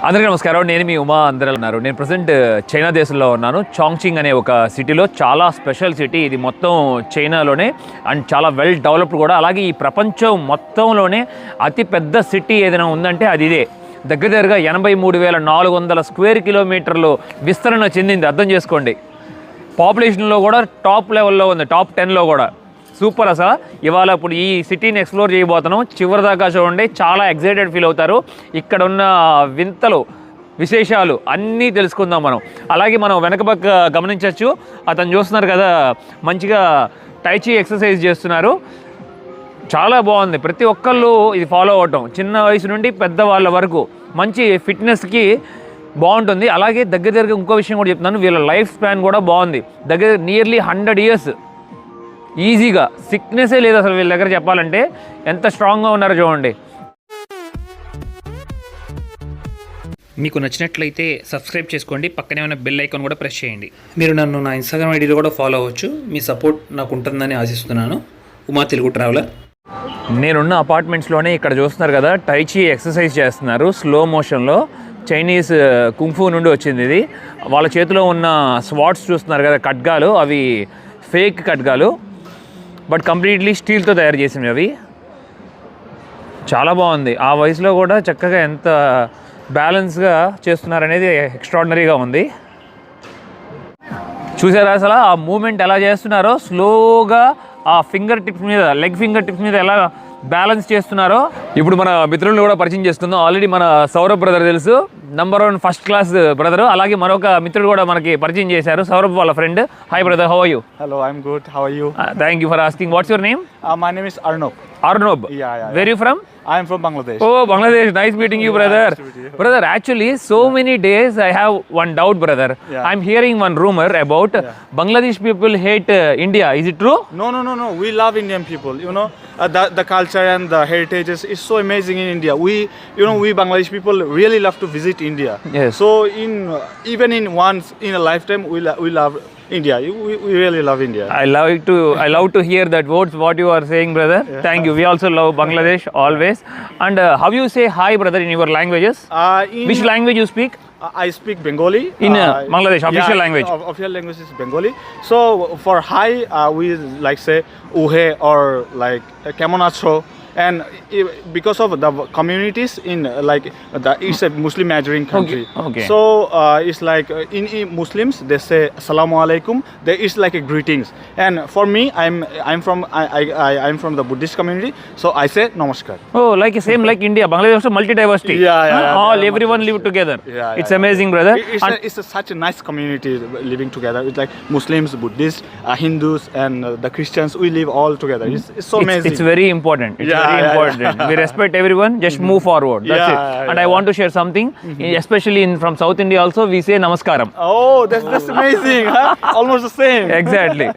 అందరికీ నమస్కారం. నేను మీ ఉమా. అందరూ ఉన్నారు. నేను ప్రజెంట్ చైనా దేశంలో ఉన్నాను. చాంగ్చింగ్ అనే ఒక సిటీలో, చాలా స్పెషల్ సిటీ ఇది. మొత్తం చైనాలోనే అండ్ చాలా వెల్ డెవలప్డ్ కూడా. అలాగే ఈ ప్రపంచం మొత్తంలోనే అతి పెద్ద సిటీ ఏదైనా ఉందంటే అది ఇదే. దగ్గరగా 83,400 స్క్వేర్ కిలోమీటర్లు విస్తరణ చెందింది. అర్థం చేసుకోండి. పాపులేషన్లో కూడా టాప్ లెవెల్లో ఉంది, టాప్ 10లో కూడా. సూపర్ అసలు. ఇవాళ ఇప్పుడు ఈ సిటీని ఎక్స్ప్లోర్ చేయబోతున్నాం. చివరి దాకా చూడండి, చాలా ఎక్సైటెడ్ ఫీల్ అవుతారు. ఇక్కడ ఉన్న వింతలు, విశేషాలు అన్నీ తెలుసుకుందాం మనం. అలాగే మనం వెనక పక్క గమనించవచ్చు, అతను చూస్తున్నారు కదా, మంచిగా టైచీ ఎక్సర్సైజ్ చేస్తున్నారు. చాలా బాగుంది. ప్రతి ఒక్కళ్ళు ఇది ఫాలో అవ్వటం, చిన్న వయసు నుండి పెద్దవాళ్ళ వరకు మంచి ఫిట్నెస్కి బాగుంటుంది. అలాగే దగ్గర ఇంకో విషయం కూడా చెప్తున్నాను, వీళ్ళ లైఫ్ స్పాన్ కూడా బాగుంది. దగ్గర నియర్లీ 100 years ఈజీగా. సిక్నెస్సే లేదు అసలు వీళ్ళ దగ్గర. చెప్పాలంటే ఎంత స్ట్రాంగ్గా ఉన్నారో చూడండి. మీకు నచ్చినట్లయితే సబ్స్క్రైబ్ చేసుకోండి, పక్కనే ఉన్న బెల్ ఐకాన్ కూడా ప్రెస్ చేయండి. మీరు నన్ను నా ఇన్స్టాగ్రామ్ ఐడీలో కూడా ఫాలో అవ్వచ్చు. మీ సపోర్ట్ నాకు ఉంటుందని ఆశిస్తున్నాను. ఉమా తెలుగు ట్రావెలర్. నేనున్న అపార్ట్మెంట్స్లోనే ఇక్కడ చూస్తున్నారు కదా, టైచీ ఎక్సర్సైజ్ చేస్తున్నారు స్లో మోషన్లో. చైనీస్ కుంఫు నుండి వచ్చింది ఇది. వాళ్ళ చేతిలో ఉన్న స్వాట్స్ చూస్తున్నారు కదా, ఖడ్గాలు, అవి ఫేక్ ఖడ్గాలు, బట్ కంప్లీట్లీ స్టీల్తో తయారు చేసినవి అవి. చాలా బాగుంది. ఆ వయసులో కూడా చక్కగా ఎంత బ్యాలెన్స్గా చేస్తున్నారనేది ఎక్స్ట్రాడినరీగా ఉంది. చూసారా అసలు ఆ మూమెంట్ ఎలా చేస్తున్నారో, స్లోగా ఆ ఫింగర్ టిప్స్ మీద, లెగ్ ఫింగర్ టిప్స్ మీద ఎలా బ్యాలెన్స్ చేస్తున్నారో. ఇప్పుడు మన మిత్రులను కూడా పరిచయం చేసుకుందాం. ఆల్రెడీ మన సౌరభ్ బ్రదర్ తెలుసు, నంబర్ 1 ఫస్ట్ క్లాస్ బ్రదర్. అలాగే మరొక మిత్రుడు కూడా మనకి పరిచయం చేశారు, సౌరభ్ వాళ్ళ friend. Hi brother, how are you? Hello, I'm good. How are you? Thank you for asking. What's your name? My name is Arnob. Arnob. Yeah. Where you from? I'm from Bangladesh. Oh, Bangladesh. Nice meeting you, brother. Nice to meet you. Brother, actually, so many days I have one doubt, brother. Yeah. I'm hearing one rumor about Bangladesh people hate India. Is it true? No. We love Indian people. You know, the culture and the heritage is so amazing in India. We Bangladesh people really love to visit India. Yes. So even once in a lifetime, we love India. We really love India. I love to hear that words what you are saying, brother. Yeah. Thank you. We also love Bangladesh always. And how you say hi, brother, in your languages? Which language you speak? I speak Bengali. In Bangladesh, official language. Official language is Bengali. So for hi, we like say uhe or like kemon acho. And because of the communities in it's a Muslim majoring country. Okay. So it's like in Muslims they say Assalamu alaikum. There is like a greetings. And for me, I'm from the Buddhist community, so I say namaskar. Oh, same like India. Bangladesh also multi-diversity. Yeah. Everyone live together. Yeah. It's amazing, brother. It's such a nice community living together. It's like Muslims, Buddhists, Hindus, and the Christians. We live all together. It's so amazing. It's very important. Very important. We respect everyone. Just move forward. That's it. And I want to share something. Especially from South India also, we say namaskaram. Oh, that's amazing. Huh? Almost the same. Exactly.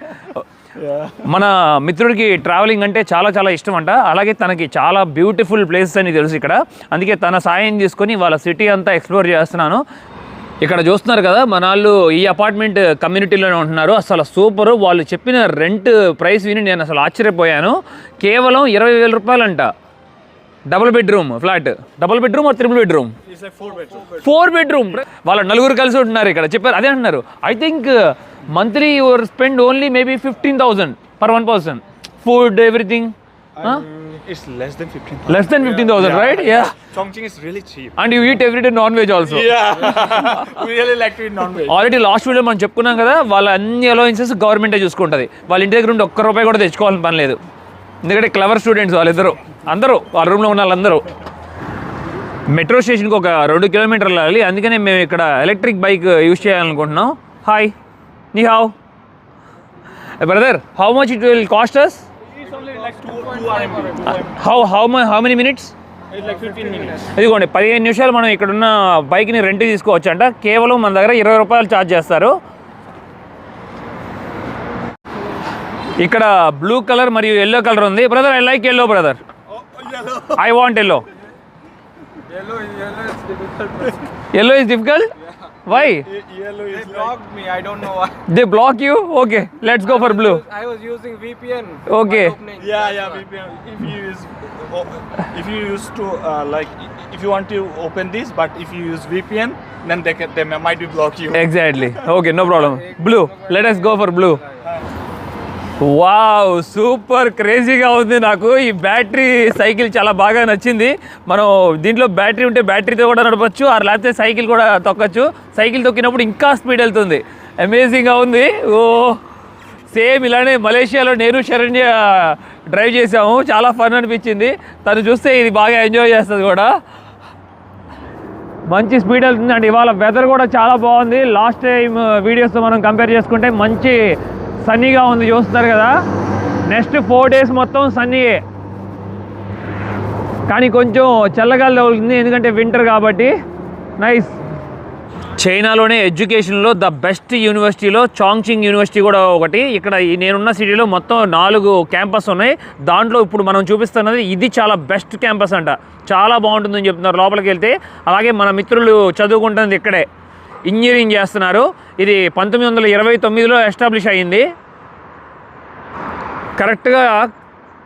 మన మిత్రుడికి travelling అంటే చాలా చాలా ఇష్టం అంట. అలాగే తనకి చాలా beautiful places అని తెలుసు ఇక్కడ. అందుకే తన సాయం తీసుకొని వాళ్ళ సిటీ అంతా ఎక్స్ప్లోర్ చేస్తున్నాను. ఇక్కడ చూస్తున్నారు కదా, మన వాళ్ళు ఈ అపార్ట్మెంట్ కమ్యూనిటీలోనే ఉంటున్నారు. అసలు సూపరు. వాళ్ళు చెప్పిన రెంట్ ప్రైస్ విని నేను అసలు ఆశ్చర్యపోయాను. కేవలం 20,000 రూపాయలంట. Double bedroom flat. Double bedroom or triple bedroom? 4 bedroom. వాళ్ళ నలుగురు కలిసి ఉంటున్నారు ఇక్కడ. చెప్పారు అదే అంటున్నారు. I think monthly your spend only maybe 15,000 per one person. Food, everything. It's less than 15,000. Less than 15,000, right? Yeah. Chongqing is really cheap. And you eat every day non-veg also. Yeah. We really like to eat non-veg. Already last video మనం చెప్పుకున్నాం కదా, వాళ్ళ అన్ని allowances గవర్నమెంటే చూసుకుంటుంది. వాళ్ళ ఇంటి దగ్గర నుండి ₹1 కూడా తెచ్చుకోవాలని పని లేదు. ఎందుకంటే క్లవర్ స్టూడెంట్స్ వాళ్ళిద్దరు, అందరూ వాళ్ళ రూమ్లో ఉన్న వాళ్ళందరూ. మెట్రో స్టేషన్కి ఒక 2 kilometers వెళ్ళాలి. అందుకనే మేము ఇక్కడ ఎలక్ట్రిక్ బైక్ యూజ్ చేయాలనుకుంటున్నాం. హాయ్, నీ హావ్ brother, how much it will cost us? It's only like 2 How many minutes? It's like 15 minutes. ఇదిగోండి 15 నిమిషాలు మనం ఇక్కడున్న బైక్ని రెంట్ తీసుకోవచ్చు అంట. కేవలం మన దగ్గర ₹20 ఛార్జ్ చేస్తారు. ఇక్కడ బ్లూ కలర్ మరియు ఎల్లో కలర్ ఉంది. Brother, I like yellow brother. I want yellow. Yellow is difficult? Why? Yellow They is blocked me. I don't know why. They block you? Okay, let's go for blue. I was using VPN. Okay. while opening. Yeah, That's why. VPN. If you use to like, if you want to open this, but if you use VPN, then they might be block you. Exactly. Okay, no problem. Blue. Let us go for blue. Wow super క్రేజీగా ఉంది. నాకు ఈ battery cycle చాలా బాగా నచ్చింది. మనం దీంట్లో battery ఉంటే బ్యాటరీతో కూడా నడపచ్చు, ఆ లేకపోతే సైకిల్ కూడా తొక్కచ్చు. సైకిల్ తొక్కినప్పుడు ఇంకా స్పీడ్ వెళ్తుంది. అమేజింగ్గా ఉంది. ఓ సేమ్ ఇలానే మలేషియాలో నేను శరణ్య డ్రైవ్ చేసాము, చాలా ఫన్ అనిపించింది. తను చూస్తే ఇది బాగా ఎంజాయ్ చేస్తుంది కూడా. మంచి స్పీడ్ వెళ్తుంది. అండ్ ఇవాళ వెదర్ కూడా చాలా బాగుంది. లాస్ట్ టైం వీడియోస్తో మనం కంపేర్ చేసుకుంటే మంచి సన్నీగా ఉంది, చూస్తున్నారు కదా. నెక్స్ట్ 4 days మొత్తం సన్నీయే, కానీ కొంచెం చల్లగాలి తగులుతుంది ఎందుకంటే వింటర్ కాబట్టి. నైస్. చైనాలోనే ఎడ్యుకేషన్లో ద బెస్ట్ యూనివర్సిటీలో చాంగ్చింగ్ యూనివర్సిటీ కూడా ఒకటి. ఇక్కడ నేనున్న సిటీలో మొత్తం 4 క్యాంపస్ ఉన్నాయి. దాంట్లో ఇప్పుడు మనం చూపిస్తున్నది ఇది చాలా బెస్ట్ క్యాంపస్ అంట. చాలా బాగుంటుందని చెప్తున్నారు లోపలికి వెళ్తే. అలాగే మన మిత్రులు చదువుకుంటుంది ఇక్కడే, ఇంజనీరింగ్ చేస్తున్నారు. ఇది 1929లో ఎస్టాబ్లిష్ అయ్యింది. కరెక్ట్గా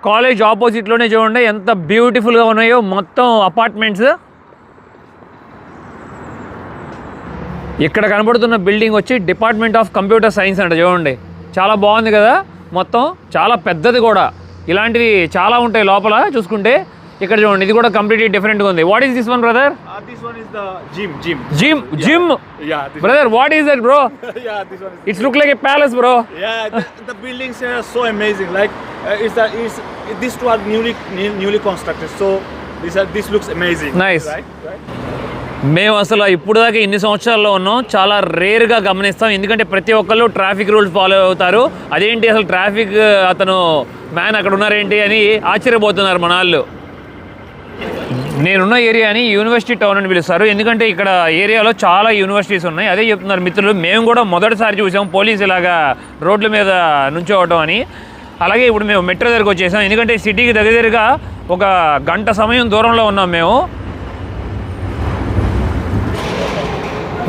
కాలేజ్ ఆపోజిట్లోనే చూడండి ఎంత బ్యూటిఫుల్గా ఉన్నాయో మొత్తం అపార్ట్మెంట్స్. ఇక్కడ కనబడుతున్న బిల్డింగ్ వచ్చి డిపార్ట్మెంట్ ఆఫ్ కంప్యూటర్ సైన్స్ అంట. చూడండి చాలా బాగుంది కదా, మొత్తం చాలా పెద్దది కూడా. ఇలాంటివి చాలా ఉంటాయి లోపల చూసుకుంటే. ఇక్కడ చూడండి ఇది కూడా కంప్లీట్లీ డిఫరెంట్గా ఉంది. What is this one brother? This one is the gym. Gym? Yeah. Brother, what is it, bro? Yeah, this one is. It's look like a palace, bro. Yeah, the buildings are so amazing. Like, these two are newly constructed. So this looks amazing. Nice. Right. మేము అసలు ఇప్పుడు దాకా ఇన్ని సంవత్సరాల్లో ఉన్నాం, చాలా రేర్గా గమనిస్తాం. ఎందుకంటే ప్రతి ఒక్కళ్ళు ట్రాఫిక్ రూల్స్ ఫాలో అవుతారు. అదేంటి అసలు ట్రాఫిక్ అతను మ్యాన్ అక్కడ ఉన్నారేంటి అని ఆశ్చర్యపోతున్నారు మన వాళ్ళు. నేనున్న ఏరియాని యూనివర్సిటీ టౌన్ అని పిలుస్తారు, ఎందుకంటే ఇక్కడ ఏరియాలో చాలా యూనివర్సిటీస్ ఉన్నాయి. అదే చెప్తున్నారు మిత్రులు. మేము కూడా మొదటిసారి చూసాం పోలీసు ఇలాగా రోడ్ల మీద నుంచోవటం అని. అలాగే ఇప్పుడు మేము మెట్రో దగ్గరకు వచ్చేసాం, ఎందుకంటే సిటీకి దగ్గరగా 1 గంట సమయం దూరంలో ఉన్నాం మేము.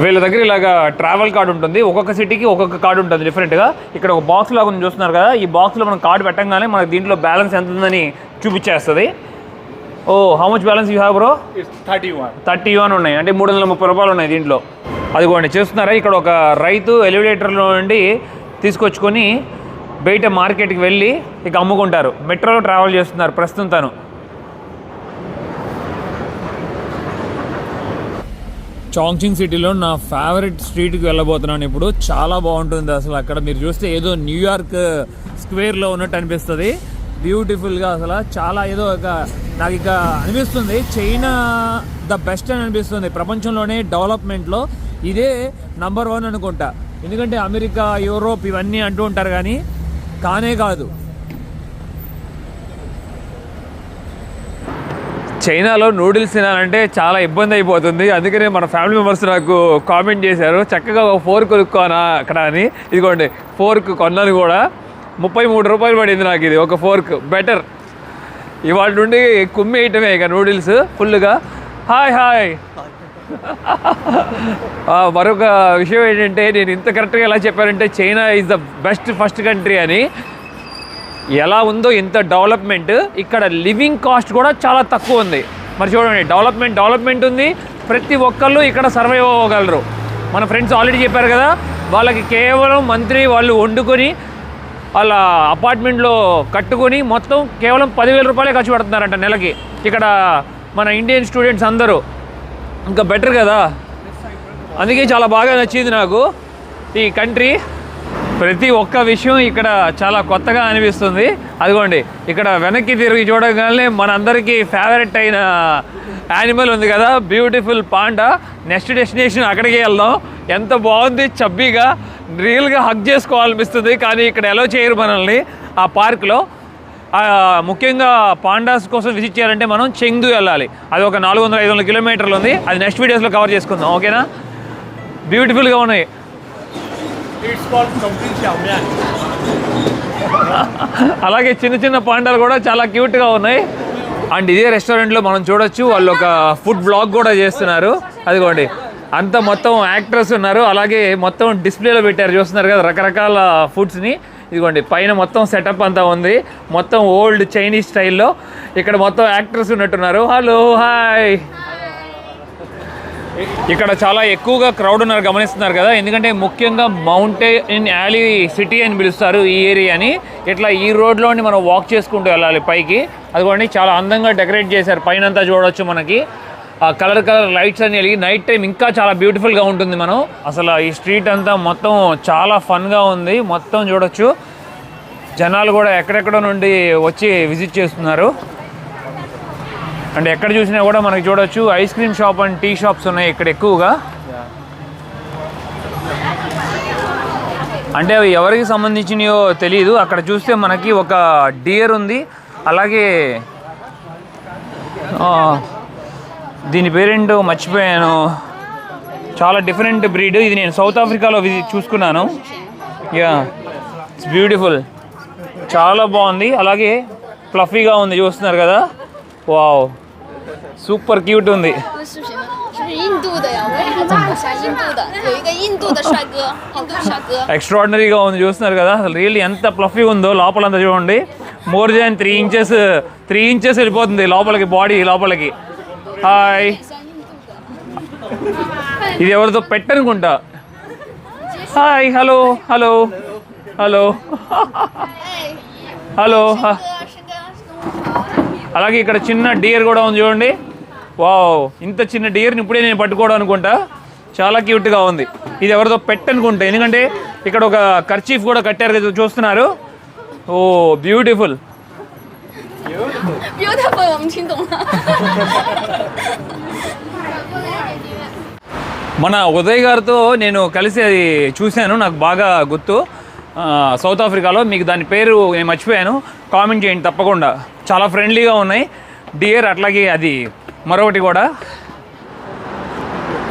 వీళ్ళ దగ్గర ఇలాగా ట్రావెల్ కార్డు ఉంటుంది, ఒక్కొక్క సిటీకి ఒక్కొక్క కార్డు ఉంటుంది డిఫరెంట్గా. ఇక్కడ ఒక బాక్స్ లాగా ఉంది చూస్తున్నారు కదా, ఈ బాక్స్లో మనం కార్డు పెట్టంగానే మనకు దీంట్లో బ్యాలెన్స్ ఎంత ఉందని చూపించేస్తుంది. Oh how much balance you have bro? 31 ఉన్నాయి, అంటే 330 రూపాయలు ఉన్నాయి దీంట్లో. అదిగోండి చూస్తున్నారా, ఇక్కడ ఒక రైతు ఎలివేటర్లో నుండి తీసుకొచ్చుకొని బయట మార్కెట్కి వెళ్ళి ఇక అమ్ముకుంటారు. మెట్రోలో ట్రావెల్ చేస్తున్నారు ప్రస్తుతం తను. చాంగ్చింగ్ సిటీలో నా ఫేవరెట్ స్ట్రీట్కి వెళ్ళబోతున్నాను ఇప్పుడు. చాలా బాగుంటుంది అసలు. అక్కడ మీరు చూస్తే ఏదో న్యూయార్క్ స్క్వేర్లో ఉన్నట్టు అనిపిస్తుంది. బ్యూటిఫుల్గా అసలు చాలా ఏదో నాకు ఇక అనిపిస్తుంది చైనా ద బెస్ట్ అని అనిపిస్తుంది ప్రపంచంలోనే. డెవలప్మెంట్లో ఇదే నంబర్ 1 అనుకుంటా. ఎందుకంటే అమెరికా, యూరోప్ ఇవన్నీ అంటూ ఉంటారు కానీ కానే కాదు. చైనాలో నూడిల్స్ తినాలంటే చాలా ఇబ్బంది అయిపోతుంది. అందుకనే మన ఫ్యామిలీ మెంబర్స్ నాకు కామెంట్ చేశారు, చక్కగా ఒక ఫోర్క్ కొనుక్కోనా అక్కడ అని. ఇదిగోండి ఫోర్క్ కొన్నాను కూడా, 33 రూపాయలు పడింది నాకు ఇది ఒక ఫోర్క్. బెటర్ ఇవాళ నుండి కుమ్మి వేయటమే ఇక నూడిల్స్ ఫుల్గా. హాయ్ మరొక విషయం ఏంటంటే, నేను ఇంత కరెక్ట్గా ఎలా చెప్పానంటే China is the best first country అని. ఎలా ఉందో ఇంత డెవలప్మెంట్, ఇక్కడ లివింగ్ కాస్ట్ కూడా చాలా తక్కువ ఉంది. మరి చూడండి, డెవలప్మెంట్ ఉంది, ప్రతి ఒక్కళ్ళు ఇక్కడ సర్వైవ్ అవ్వగలరు. మన ఫ్రెండ్స్ ఆల్రెడీ చెప్పారు కదా, వాళ్ళకి కేవలం మంత్లీ వాళ్ళు వండుకొని వాళ్ళ అపార్ట్మెంట్లో కట్టుకొని మొత్తం కేవలం 10,000 రూపాయలే ఖర్చు పెడుతున్నారంట నెలకి. ఇక్కడ మన ఇండియన్ స్టూడెంట్స్ అందరూ ఇంకా బెటర్ కదా. అందుకే చాలా బాగా నచ్చింది నాకు ఈ కంట్రీ. ప్రతి ఒక్క విషయం ఇక్కడ చాలా కొత్తగా అనిపిస్తుంది. అదిగోండి ఇక్కడ వెనక్కి తిరిగి చూడగానే మనందరికీ ఫేవరెట్ అయిన యానిమల్ ఉంది కదా, బ్యూటిఫుల్ పాండా. నెక్స్ట్ డెస్టినేషన్ అక్కడికి వెళ్దాం. ఎంత బాగుంది, చబ్బీగా, రియల్గా హగ్ చేసుకోవాలనిపిస్తుంది. కానీ ఇక్కడ ఎలా చేయరు మనల్ని ఆ పార్క్లో. ముఖ్యంగా పాండాస్ కోసం విజిట్ చేయాలంటే మనం చెంగ్దు వెళ్ళాలి. అది ఒక 400-500 కిలోమీటర్లు ఉంది. అది నెక్స్ట్ వీడియోస్లో కవర్ చేసుకుందాం, ఓకేనా? బ్యూటిఫుల్గా ఉన్నాయి. అలాగే చిన్న పాండాలు కూడా చాలా క్యూట్గా ఉన్నాయి. అండ్ ఇదే రెస్టారెంట్లో మనం చూడొచ్చు, వాళ్ళు ఒక ఫుడ్ బ్లాగ్ కూడా చేస్తున్నారు. అదిగోండి అంతా మొత్తం యాక్టర్స్ ఉన్నారు. అలాగే మొత్తం డిస్ప్లేలో పెట్టారు, చూస్తున్నారు కదా రకరకాల ఫుడ్స్ని. ఇదిగోండి పైన మొత్తం సెటప్ అంతా ఉంది, మొత్తం ఓల్డ్ చైనీస్ స్టైల్లో. ఇక్కడ మొత్తం యాక్టర్స్ ఉన్నట్టున్నారు. Hello, hi. ఇక్కడ చాలా ఎక్కువగా క్రౌడ్ ఉన్నారు, గమనిస్తున్నారు కదా. ఎందుకంటే ముఖ్యంగా మౌంటైన్ యాలీ సిటీ అని పిలుస్తారు ఈ ఏరియాని. ఇట్లా ఈ రోడ్లోని మనం వాక్ చేసుకుంటూ వెళ్ళాలి పైకి. అదిగోండి చాలా అందంగా డెకరేట్ చేశారు, పైన అంతా చూడవచ్చు మనకి. ఆ కలర్ లైట్స్ అని వెలిగి నైట్ టైం ఇంకా చాలా బ్యూటిఫుల్గా ఉంటుంది. మనం అసలు ఈ స్ట్రీట్ అంతా మొత్తం చాలా ఫన్గా ఉంది, మొత్తం చూడొచ్చు. జనాలు కూడా ఎక్కడెక్కడ నుండి వచ్చి విజిట్ చేస్తున్నారు. అండ్ ఎక్కడ చూసినా కూడా మనకి చూడొచ్చు ice cream shop and tea shops ఉన్నాయి ఇక్కడ ఎక్కువగా. అంటే అవి ఎవరికి సంబంధించినయో తెలియదు. అక్కడ చూస్తే మనకి ఒక డియర్ ఉంది, అలాగే దీని పేరేంటో మర్చిపోయాను, చాలా డిఫరెంట్ బ్రీడ్ ఇది. నేను సౌత్ ఆఫ్రికాలో చూసుకున్నాను. యా, ఇట్స్ బ్యూటిఫుల్, చాలా బాగుంది. అలాగే ఫ్లఫీగా ఉంది, చూస్తున్నారు కదా. వావ్, సూపర్ క్యూట్ ఉంది. ఎక్స్ట్రాడినరీగా ఉంది, చూస్తున్నారు కదా. అసలు రియల్లీ ఎంత ఫ్లఫీ ఉందో లోపలంతా చూడండి. మోర్ దాన్ 3 ఇంచెస్ వెళ్ళిపోతుంది లోపలికి, బాడీ లోపలికి. హాయ్, ఇది ఎవరితో పెట్టనుకుంటా. Hi, hello hello hello hello. అలాగే ఇక్కడ చిన్న డియర్ కూడా ఉంది చూడండి. వావ్, ఇంత చిన్న డియర్ని ఇప్పుడే నేను పట్టుకోవడం అనుకుంటా. చాలా క్యూట్గా ఉంది. ఇది ఎవరితో పెట్టనుకుంటా, ఎందుకంటే ఇక్కడ ఒక కర్చీఫ్ కూడా కట్టారు కదా, చూస్తున్నారు. ఓ బ్యూటిఫుల్. మన ఉదయ్ గారితో నేను కలిసి అది చూశాను, నాకు బాగా గుర్తు. సౌత్ ఆఫ్రికాలో. మీకు దాని పేరు నేను మర్చిపోయాను, కామెంట్ చేయండి తప్పకుండా. చాలా ఫ్రెండ్లీగా ఉన్నాయి డియర్. అట్లాగే అది మరొకటి కూడా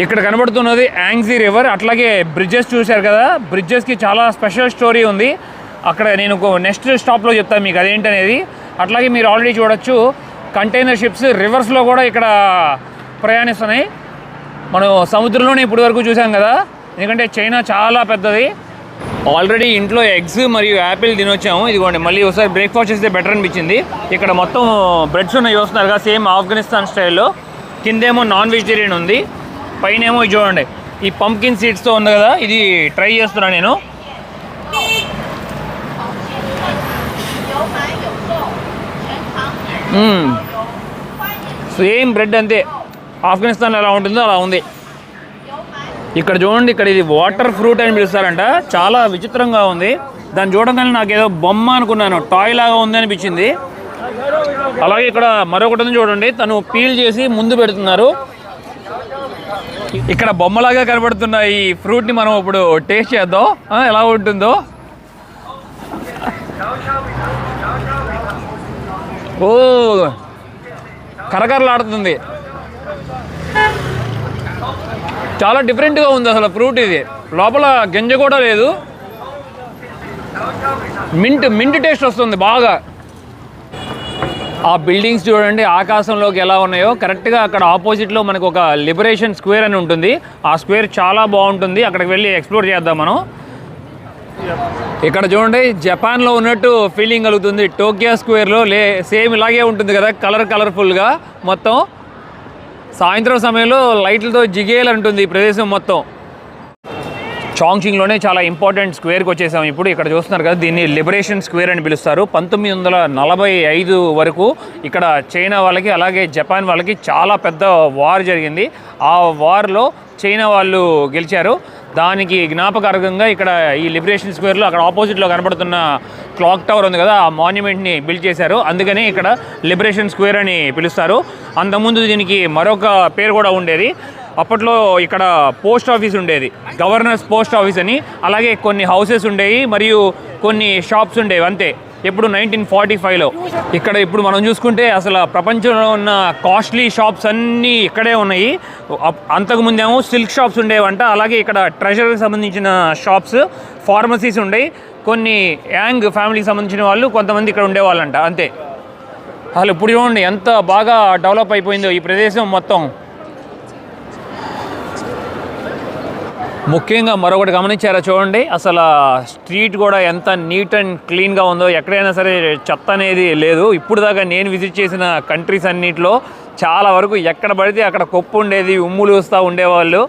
ఇక్కడ కనబడుతున్నది యాంగ్జీ రివర్. అట్లాగే బ్రిడ్జెస్ చూశారు కదా, బ్రిడ్జెస్కి చాలా స్పెషల్ స్టోరీ ఉంది. అక్కడ నేను నెక్స్ట్ స్టాప్లో చెప్తాను మీకు అదేంటనేది. అట్లాగే మీరు ఆల్రెడీ చూడొచ్చు కంటైనర్ షిప్స్ రివర్స్లో కూడా ఇక్కడ ప్రయాణిస్తున్నాయి. మనం సముద్రంలోనే ఇప్పటి వరకు చూసాం కదా, ఎందుకంటే చైనా చాలా పెద్దది. ఆల్రెడీ ఇంట్లో ఎగ్స్ మరియు యాపిల్ తినొచ్చాము. ఇదిగోండి మళ్ళీ ఒకసారి బ్రేక్ఫాస్ట్ చేస్తే బెటర్ అనిపించింది. ఇక్కడ మొత్తం బ్రెడ్స్ ఉన్నాయి, చూస్తున్నారు కదా, సేమ్ ఆఫ్ఘనిస్తాన్ స్టైల్లో. కిందేమో నాన్ వెజిటేరియన్ ఉంది, పైనేమో చూడండి ఈ పంప్కిన్ సీడ్స్తో ఉంది కదా, ఇది ట్రై చేస్తున్నాను నేను. సేమ్ బ్రెడ్ అంతే, ఆఫ్ఘనిస్తాన్లో ఎలా ఉంటుందో అలా ఉంది. ఇక్కడ చూడండి, ఇక్కడ ఇది వాటర్ ఫ్రూట్ అని పిలుస్తారంట. చాలా విచిత్రంగా ఉంది, దాన్ని చూడగానే నాకు ఏదో బొమ్మ అనుకున్నాను, టాయ్ లాగా ఉంది అనిపించింది. అలాగే ఇక్కడ మరొకటి చూడండి, తను పీల్ చేసి ముందు పెడుతున్నారు. ఇక్కడ బొమ్మలాగా కనబడుతున్న ఈ ఫ్రూట్ని మనం ఇప్పుడు టేస్ట్ చేద్దాం ఎలా ఉంటుందో. ఓ, కరకరలాడుతుంది, చాలా డిఫరెంట్గా ఉంది అసలు ఫ్రూట్. ఇది లోపల గింజ కూడా లేదు, మింట్ టేస్ట్ వస్తుంది బాగా. ఆ బిల్డింగ్స్ చూడండి ఆకాశంలోకి ఎలా ఉన్నాయో. కరెక్ట్గా అక్కడ ఆపోజిట్లో మనకు ఒక లిబరేషన్ స్క్వేర్ అని ఉంటుంది, ఆ స్క్వేర్ చాలా బాగుంటుంది. అక్కడికి వెళ్ళి ఎక్స్ప్లోర్ చేద్దాం మనం. ఇక్కడ చూడండి జపాన్లో ఉన్నట్టు ఫీలింగ్ కలుగుతుంది. టోక్యో స్క్వేర్లో సేమ్ ఇలాగే ఉంటుంది కదా, కలర్ఫుల్గా మొత్తం. సాయంత్రం సమయంలో లైట్లతో జిగేయాలంటుంది ఈ ప్రదేశం మొత్తం. చాంగ్చింగ్లోనే చాలా ఇంపార్టెంట్ స్క్వేర్కి వచ్చేసాం ఇప్పుడు. ఇక్కడ చూస్తున్నారు కదా, దీన్ని లిబరేషన్ స్క్వేర్ అని పిలుస్తారు. 1945 వరకు ఇక్కడ చైనా వాళ్ళకి అలాగే జపాన్ వాళ్ళకి చాలా పెద్ద వార్ జరిగింది. ఆ వార్లో చైనా వాళ్ళు గెలిచారు. దానికి జ్ఞాపకార్థంగా ఇక్కడ ఈ లిబరేషన్ స్క్వేర్లో అక్కడ ఆపోజిట్లో కనబడుతున్న క్లాక్ టవర్ ఉంది కదా, ఆ మాన్యుమెంట్ని బిల్డ్ చేశారు. అందుకని ఇక్కడ లిబరేషన్ స్క్వేర్ అని పిలుస్తారు. అంతకుముందు దీనికి మరొక పేరు కూడా ఉండేది. అప్పట్లో ఇక్కడ పోస్ట్ ఆఫీస్ ఉండేది, గవర్నర్స్ పోస్ట్ ఆఫీస్ అని. అలాగే కొన్ని హౌసెస్ ఉండేవి మరియు కొన్ని షాప్స్ ఉండేవి అంతే. ఎప్పుడు 1945లో. ఇక్కడ ఇప్పుడు మనం చూసుకుంటే అసలు ప్రపంచంలో ఉన్న కాస్ట్లీ షాప్స్ అన్నీ ఇక్కడే ఉన్నాయి. అంతకుముందేమో సిల్క్ షాప్స్ ఉండేవంట. అలాగే ఇక్కడ ట్రెజరీకి సంబంధించిన షాప్స్, ఫార్మసీస్ ఉండేవి. కొన్ని యాంగ్ ఫ్యామిలీకి సంబంధించిన వాళ్ళు కొంతమంది ఇక్కడ ఉండేవాళ్ళంట అంతే. అసలు ఇప్పుడు చూడండి ఎంత బాగా డెవలప్ అయిపోయిందో ఈ ప్రదేశం మొత్తం. ముఖ్యంగా మరొకటి గమనించారా చూడండి, అసలు స్ట్రీట్ కూడా ఎంత నీట్ అండ్ క్లీన్గా ఉందో. ఎక్కడైనా సరే చెత్త అనేది లేదు. ఇప్పుడు దాకా నేను విజిట్ చేసిన కంట్రీస్ అన్నింటిలో చాలా వరకు ఎక్కడ పడితే అక్కడ కుప్ప ఉండేది, ఉమ్ములు వస్తూ ఉండేవాళ్ళు.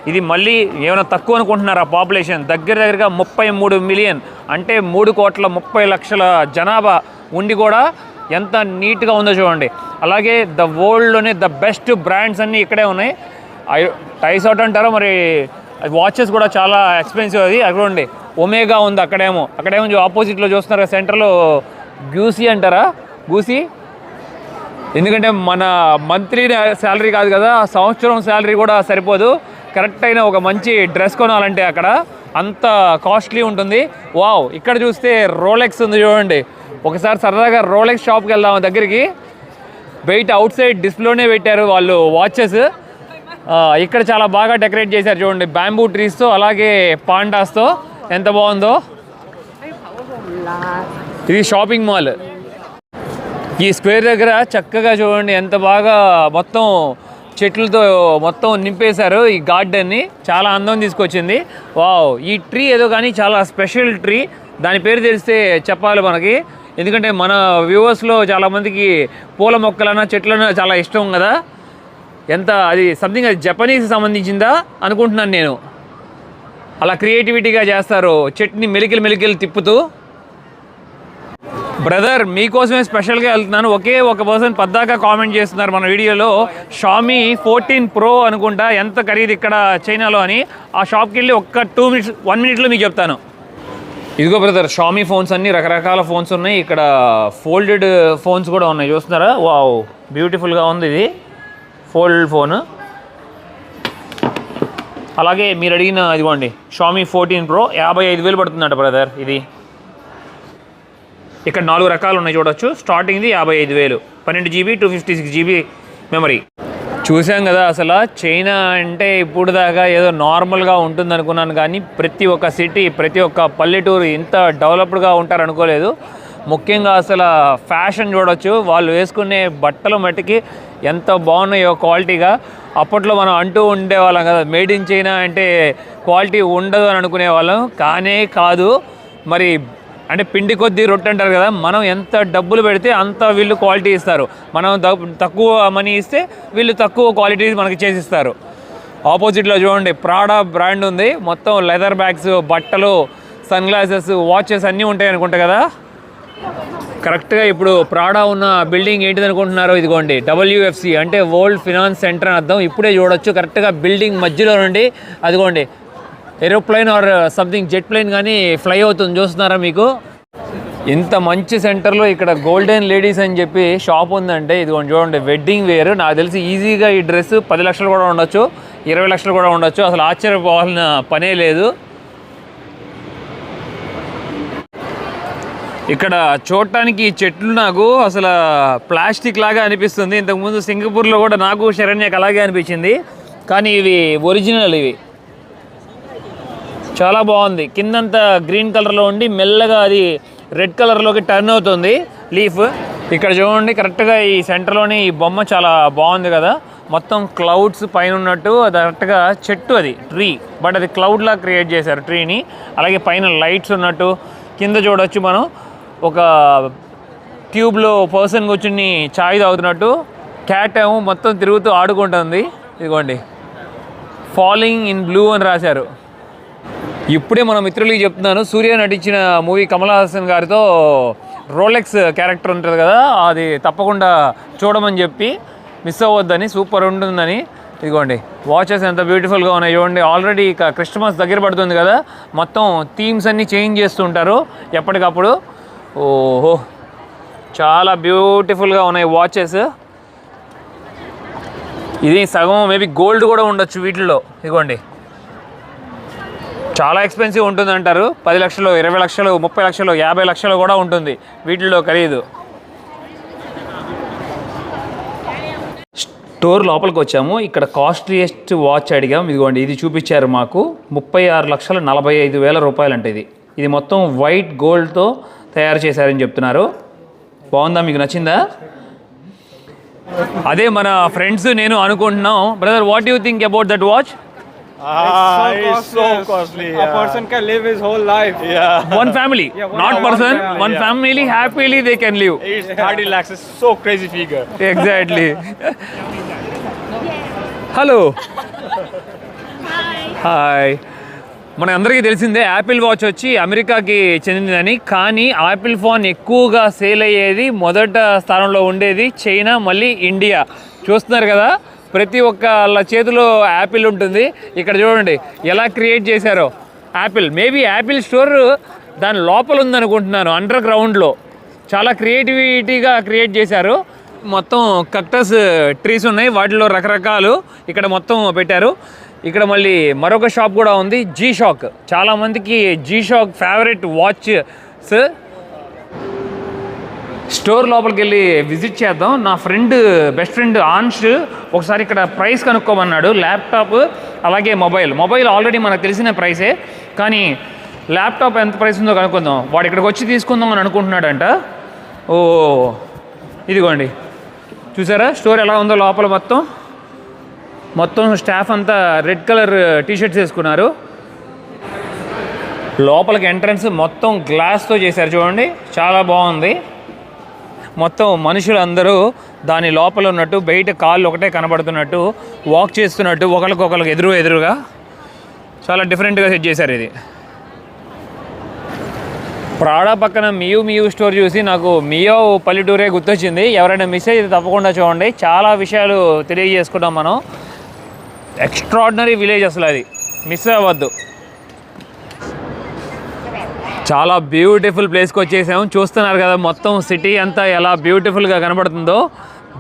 ఇది మళ్ళీ ఏమైనా తక్కువ అనుకుంటున్నారా? పాపులేషన్ దగ్గరగా 33 మిలియన్ అంటే 3,30,00,000 జనాభా ఉండి కూడా ఎంత నీట్గా ఉందో చూడండి. అలాగే ద వరల్డ్లోనే ద బెస్ట్ బ్రాండ్స్ అన్నీ ఇక్కడే ఉన్నాయి. టైస్ అవుట్ అంటారో మరి, వాచెస్ కూడా చాలా ఎక్స్పెన్సివ్. అది అక్కడ ఒమేగా ఉంది, అక్కడేమో ఆపోజిట్లో చూస్తున్నారు సెంటర్లో గ్యూసీ అంటారా, గూసీ. ఎందుకంటే మన మంత్లీ శాలరీ కాదు కదా, సంవత్సరం శాలరీ కూడా సరిపోదు. కరెక్ట్ అయిన ఒక మంచి డ్రెస్ కొనాలంటే అక్కడ అంత కాస్ట్లీ ఉంటుంది. వావ్, ఇక్కడ చూస్తే రోలెక్స్ ఉంది చూడండి. ఒకసారి సరదాగా రోలెక్స్ షాప్కి వెళ్దాం దగ్గరికి. బయట అవుట్ సైడ్ డిస్ప్లేనే పెట్టారు వాళ్ళు వాచెస్. ఇక్కడ చాలా బాగా డెకరేట్ చేశారు చూడండి, బ్యాంబూ ట్రీస్తో అలాగే పాండాస్తో. ఎంత బాగుందో. ఇది షాపింగ్ మాల్. ఈ స్క్వేర్ దగ్గర చక్కగా చూడండి ఎంత బాగా మొత్తం చెట్లతో మొత్తం నింపేశారు ఈ గార్డెన్ని. చాలా అందం తీసుకొచ్చింది. వావ్, ఈ ట్రీ ఏదో కానీ చాలా స్పెషల్ ట్రీ. దాని పేరు తెలిస్తే చెప్పాలి మనకి, ఎందుకంటే మన వ్యూవర్స్లో చాలామందికి పూల మొక్కలన్నా చెట్లన్నా చాలా ఇష్టం కదా. ఎంత అది సంథింగ్ అది జపనీస్ సంబంధించిందా అనుకుంటున్నాను నేను. అలా క్రియేటివిటీగా చేస్తారు చెట్టుని మెలికలు తిప్పుతూ. బ్రదర్, మీకోసమే స్పెషల్గా వెళ్తున్నాను. ఒకే ఒక పర్సన్ పద్దాకా కామెంట్ చేస్తున్నారు మన వీడియోలో, షామీ 14 Pro అనుకుంటా ఎంత ఖరీదు ఇక్కడ చైనాలో అని. ఆ షాప్కి వెళ్ళి ఒక్క 1 మినిట్లో మీకు చెప్తాను. ఇదిగో బ్రదర్, షామీ ఫోన్స్ అన్నీ రకరకాల ఫోన్స్ ఉన్నాయి. ఇక్కడ ఫోల్డెడ్ ఫోన్స్ కూడా ఉన్నాయి, చూస్తున్నారా? వావ్, బ్యూటిఫుల్గా ఉంది ఇది ఫోల్డ్ ఫోన్. అలాగే మీరు అడిగిన ఇదిగోండి షామీ 14 Pro 55,000 పడుతుందంట బ్రదర్ ఇది. ఇక్కడ 4 రకాలు ఉన్నాయి చూడొచ్చు. స్టార్టింగ్ది 55,000, 12 GB 256 GB మెమరీ. చూసాం కదా, అసలు చైనా అంటే ఇప్పుడు దాకా ఏదో నార్మల్గా ఉంటుంది అనుకున్నాను, కానీ ప్రతి ఒక్క సిటీ, ప్రతి ఒక్క పల్లెటూరు ఇంత డెవలప్డ్గా ఉంటారు అనుకోలేదు. ముఖ్యంగా అసలు ఫ్యాషన్ చూడొచ్చు, వాళ్ళు వేసుకునే బట్టలు మట్టికి ఎంత బాగున్నాయో క్వాలిటీగా. అప్పట్లో మనం అంటూ ఉండేవాళ్ళం కదా, మేడ్ ఇన్ చైనా అంటే క్వాలిటీ ఉండదు అని అనుకునేవాళ్ళం. కానే కాదు. మరి అంటే పిండి కొద్దీ రొట్టె అంటారు కదా, మనం ఎంత డబ్బులు పెడితే అంత వీళ్ళు క్వాలిటీ ఇస్తారు. మనం తక్కువ మనీ ఇస్తే వీళ్ళు తక్కువ క్వాలిటీ మనకి చేసిస్తారు. ఆపోజిట్లో చూడండి ప్రాడా బ్రాండ్ ఉంది. మొత్తం లెదర్ బ్యాగ్స్, బట్టలు, సన్ గ్లాసెస్, వాచెస్ అన్నీ ఉంటాయి అనుకుంటా కదా. కరెక్ట్గా ఇప్పుడు ప్రాడా ఉన్న బిల్డింగ్ ఏంటిది అనుకుంటున్నారో, ఇదిగోండి WFC అంటే వరల్డ్ ఫినాన్స్ సెంటర్ అని అర్థం. ఇప్పుడే చూడొచ్చు కరెక్ట్గా బిల్డింగ్ మధ్యలో నుండి అదిగోండి aeroplane or something jet plane కానీ ఫ్లై అవుతుంది, చూస్తున్నారా మీకు? ఇంత మంచి సెంటర్లో ఇక్కడ గోల్డెన్ లేడీస్ అని చెప్పి షాప్ ఉందంటే ఇదిగోండి చూడండి, వెడ్డింగ్ వేర్. నాకు తెలిసి ఈజీగా ఈ డ్రెస్ 10 లక్షలు కూడా ఉండొచ్చు, 20 లక్షలు కూడా ఉండొచ్చు. అసలు ఆశ్చర్యపోవాల్సిన పనే లేదు. ఇక్కడ చూడటానికి చెట్లు నాకు అసలు ప్లాస్టిక్ లాగా అనిపిస్తుంది. ఇంతకుముందు సింగపూర్లో కూడా నాకు శరణ్యకు అలాగే అనిపించింది, కానీ ఇవి ఒరిజినల్. ఇవి చాలా బాగుంది. కిందంతా గ్రీన్ కలర్లో ఉండి మెల్లగా అది రెడ్ కలర్లోకి టర్న్ అవుతుంది లీఫ్. ఇక్కడ చూడండి కరెక్ట్గా ఈ సెంటర్లోని ఈ బొమ్మ చాలా బాగుంది కదా. మొత్తం క్లౌడ్స్ పైన ఉన్నట్టు, అది కరెక్ట్గా చెట్టు, అది ట్రీ, బట్ అది క్లౌడ్లా క్రియేట్ చేశారు ట్రీని. అలాగే పైన లైట్స్ ఉన్నట్టు. కింద చూడొచ్చు మనం ఒక ట్యూబ్లో పర్సన్ కూర్చుని చాయ్ తాగుతున్నట్టు. క్యాట్ ఏమో మొత్తం తిరుగుతూ ఆడుకుంటుంది. ఇదిగోండి ఫాలింగ్ ఇన్ బ్లూ అని రాశారు. ఇప్పుడే మన మిత్రులకి చెప్తున్నాను, సూర్య నటించిన మూవీ కమల్ హాసన్ గారితో రోలెక్స్ క్యారెక్టర్ ఉంటుంది కదా, అది తప్పకుండా చూడమని చెప్పి, మిస్ అవ్వద్దని, సూపర్ ఉంటుందని. ఇదిగోండి వాచెస్ ఎంత బ్యూటిఫుల్గా ఉన్నాయి చూడండి. ఆల్రెడీ ఇక క్రిస్మస్ దగ్గర పడుతుంది కదా, మొత్తం థీమ్స్ అన్నీ చేంజ్ చేస్తుంటారు ఎప్పటికప్పుడు. ఓహో, చాలా బ్యూటిఫుల్గా ఉన్నాయి వాచెస్. ఇది సగం మేబీ గోల్డ్ కూడా ఉండొచ్చు వీటిల్లో. ఇదిగోండి చాలా ఎక్స్పెన్సివ్ ఉంటుంది అంటారు. 10 లక్షలు, 20 లక్షలు, 30 లక్షలు, 50 లక్షలు కూడా ఉంటుంది వీటిల్లో ఖరీదు. స్టోర్ లోపలికి వచ్చాము. ఇక్కడ కాస్ట్లీయెస్ట్ వాచ్ అడిగాం. ఇదిగోండి ఇది చూపించారు మాకు. 36,45,000 రూపాయలు అంటే ఇది. ఇది మొత్తం వైట్ గోల్డ్తో తయారు చేశారని చెప్తున్నారు. బాగుందా, మీకు నచ్చిందా? అదే మన ఫ్రెండ్స్ నేను అనుకుంటున్నాం. Brother, what you think about that watch? It's so costly. A person can live his whole life. Yeah. One family, Yeah, not one person, family, one yeah. family happily they can live. It's 30 lakhs. It's so crazy figure. Exactly. Hello hi మన అందరికీ తెలిసిందే Apple watch వచ్చి అమెరికాకి చెందిందని, కానీ Apple phone ఎక్కువగా sale అయ్యేది మొదట స్థానంలో ఉండేది చైనా, మళ్ళీ ఇండియా. చూస్తున్నారు కదా, ప్రతి ఒక్కళ్ళ చేతిలో యాపిల్ ఉంటుంది. ఇక్కడ చూడండి ఎలా క్రియేట్ చేశారో యాపిల్. మేబీ యాపిల్ స్టోర్ దాని లోపల ఉందనుకుంటున్నాను, అండర్ గ్రౌండ్లో. చాలా క్రియేటివిటీగా క్రియేట్ చేశారు. మొత్తం కక్టస్ ట్రీస్ ఉన్నాయి, వాటిలో రకరకాలు ఇక్కడ మొత్తం పెట్టారు. ఇక్కడ మళ్ళీ మరొక షాప్ కూడా ఉంది, జీ షాక్. చాలామందికి G Shock favourite watches. Store లోపలికి వెళ్ళి విజిట్ చేద్దాం. నా బెస్ట్ ఫ్రెండ్ ఆన్ష్ ఒకసారి ఇక్కడ ప్రైస్ కనుక్కోమన్నాడు. ల్యాప్టాప్ అలాగే మొబైల్ ఆల్రెడీ మనకు తెలిసిన ప్రైసే, కానీ ల్యాప్టాప్ ఎంత ప్రైస్ ఉందో కనుక్కుందాం. వాడు ఇక్కడికి వచ్చి తీసుకుందాం అని అనుకుంటున్నాడంట. ఓ ఇదిగోండి, చూసారా స్టోర్ ఎలా ఉందో. లోపల మొత్తం స్టాఫ్ అంతా రెడ్ కలర్ టీషర్ట్స్ వేసుకున్నారు. లోపలికి ఎంట్రన్స్ మొత్తం గ్లాస్తో చేశారు చూడండి, చాలా బాగుంది. మొత్తం మనుషులు అందరూ దాని లోపల ఉన్నట్టు, బయట కాళ్ళు ఒకటే కనబడుతున్నట్టు, వాక్ చేస్తున్నట్టు, ఒకరికొకరికి ఎదురుగా చాలా డిఫరెంట్గా సెట్ చేశారు ఇది. ప్రాడా పక్కన మియూ స్టోర్ చూసి నాకు మియో పల్లెటూరే గుర్తొచ్చింది. ఎవరైనా మిస్ అయితే తప్పకుండా చూడండి, చాలా విషయాలు తెలియజేసుకుంటాం మనం. ఎక్స్ట్రాడినరీ విలేజ్ అసలు, అది మిస్ అవ్వద్దు. చాలా బ్యూటిఫుల్ ప్లేస్కి వచ్చేసాము. చూస్తున్నారు కదా మొత్తం సిటీ అంతా ఎలా బ్యూటిఫుల్గా కనబడుతుందో.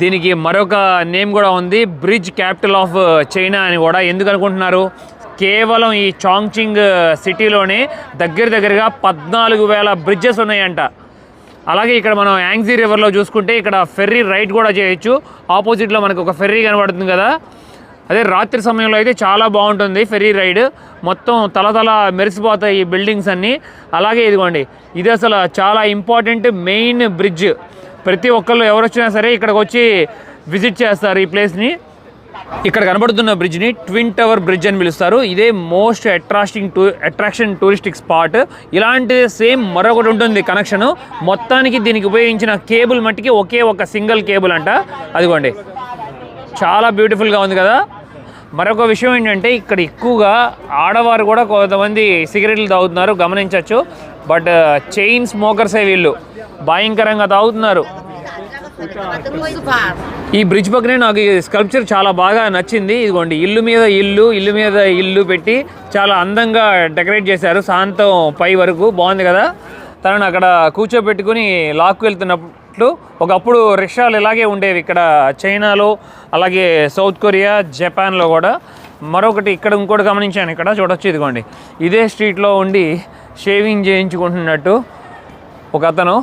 దీనికి మరొక నేమ్ కూడా ఉంది, బ్రిడ్జ్ క్యాపిటల్ ఆఫ్ చైనా అని కూడా. ఎందుకు అనుకుంటున్నారు? కేవలం ఈ చాంగ్చింగ్ సిటీలోనే దగ్గరగా 14,000 బ్రిడ్జెస్ ఉన్నాయంట. అలాగే ఇక్కడ మనం యాంగ్జీ రివర్లో చూసుకుంటే ఇక్కడ ఫెర్రీ రైడ్ కూడా చేయొచ్చు. ఆపోజిట్లో మనకు ఒక ఫెర్రీ కనబడుతుంది కదా, అదే రాత్రి సమయంలో అయితే చాలా బాగుంటుంది ఫెర్రీ రైడ్. మొత్తం తల మెరిసిపోతాయి ఈ బిల్డింగ్స్ అన్నీ. అలాగే ఇదిగోండి, ఇది అసలు చాలా ఇంపార్టెంట్ మెయిన్ బ్రిడ్జ్. ప్రతి ఒక్కళ్ళు ఎవరు వచ్చినా సరే ఇక్కడికి వచ్చి విజిట్ చేస్తారు ఈ ప్లేస్ని. ఇక్కడ కనబడుతున్న బ్రిడ్జ్ని ట్విన్ టవర్ బ్రిడ్జ్ అని పిలుస్తారు. ఇదే మోస్ట్ అట్రాక్షన్ టూరిస్టిక్ స్పాట్. ఇలాంటి సేమ్ మరొకటి ఉంటుంది కనెక్షన్. మొత్తానికి దీనికి ఉపయోగించిన కేబుల్ మట్టికి ఒకే ఒక సింగిల్ కేబుల్ అంట. అదిగోండి, చాలా బ్యూటిఫుల్గా ఉంది కదా. మరొక విషయం ఏంటంటే ఇక్కడ ఎక్కువగా ఆడవారు కూడా కొంతమంది సిగరెట్లు తాగుతున్నారు, గమనించవచ్చు. బట్ చైన్ స్మోకర్సే వీళ్ళు, భయంకరంగా తాగుతున్నారు. ఈ బ్రిడ్జ్ పక్కనే నాకు ఈ స్కల్ప్చర్ చాలా బాగా నచ్చింది. ఇదిగోండి, ఇల్లు మీద ఇల్లు పెట్టి చాలా అందంగా డెకరేట్ చేశారు, సాయంత్రం పై వరకు. బాగుంది కదా. తనను అక్కడ కూర్చోబెట్టుకుని లాక్కు వెళ్తున్నట్లు. ఒకప్పుడు రిక్షాలు ఇలాగే ఉండేవి ఇక్కడ చైనాలో, అలాగే సౌత్ కొరియా, జపాన్లో కూడా. మరొకటి ఇక్కడ ఇంకోటి గమనించాను, ఇక్కడ చూడొచ్చు. ఇదిగోండి, ఇదే స్ట్రీట్లో ఉండి షేవింగ్ చేయించుకుంటున్నట్టు ఒక అతను.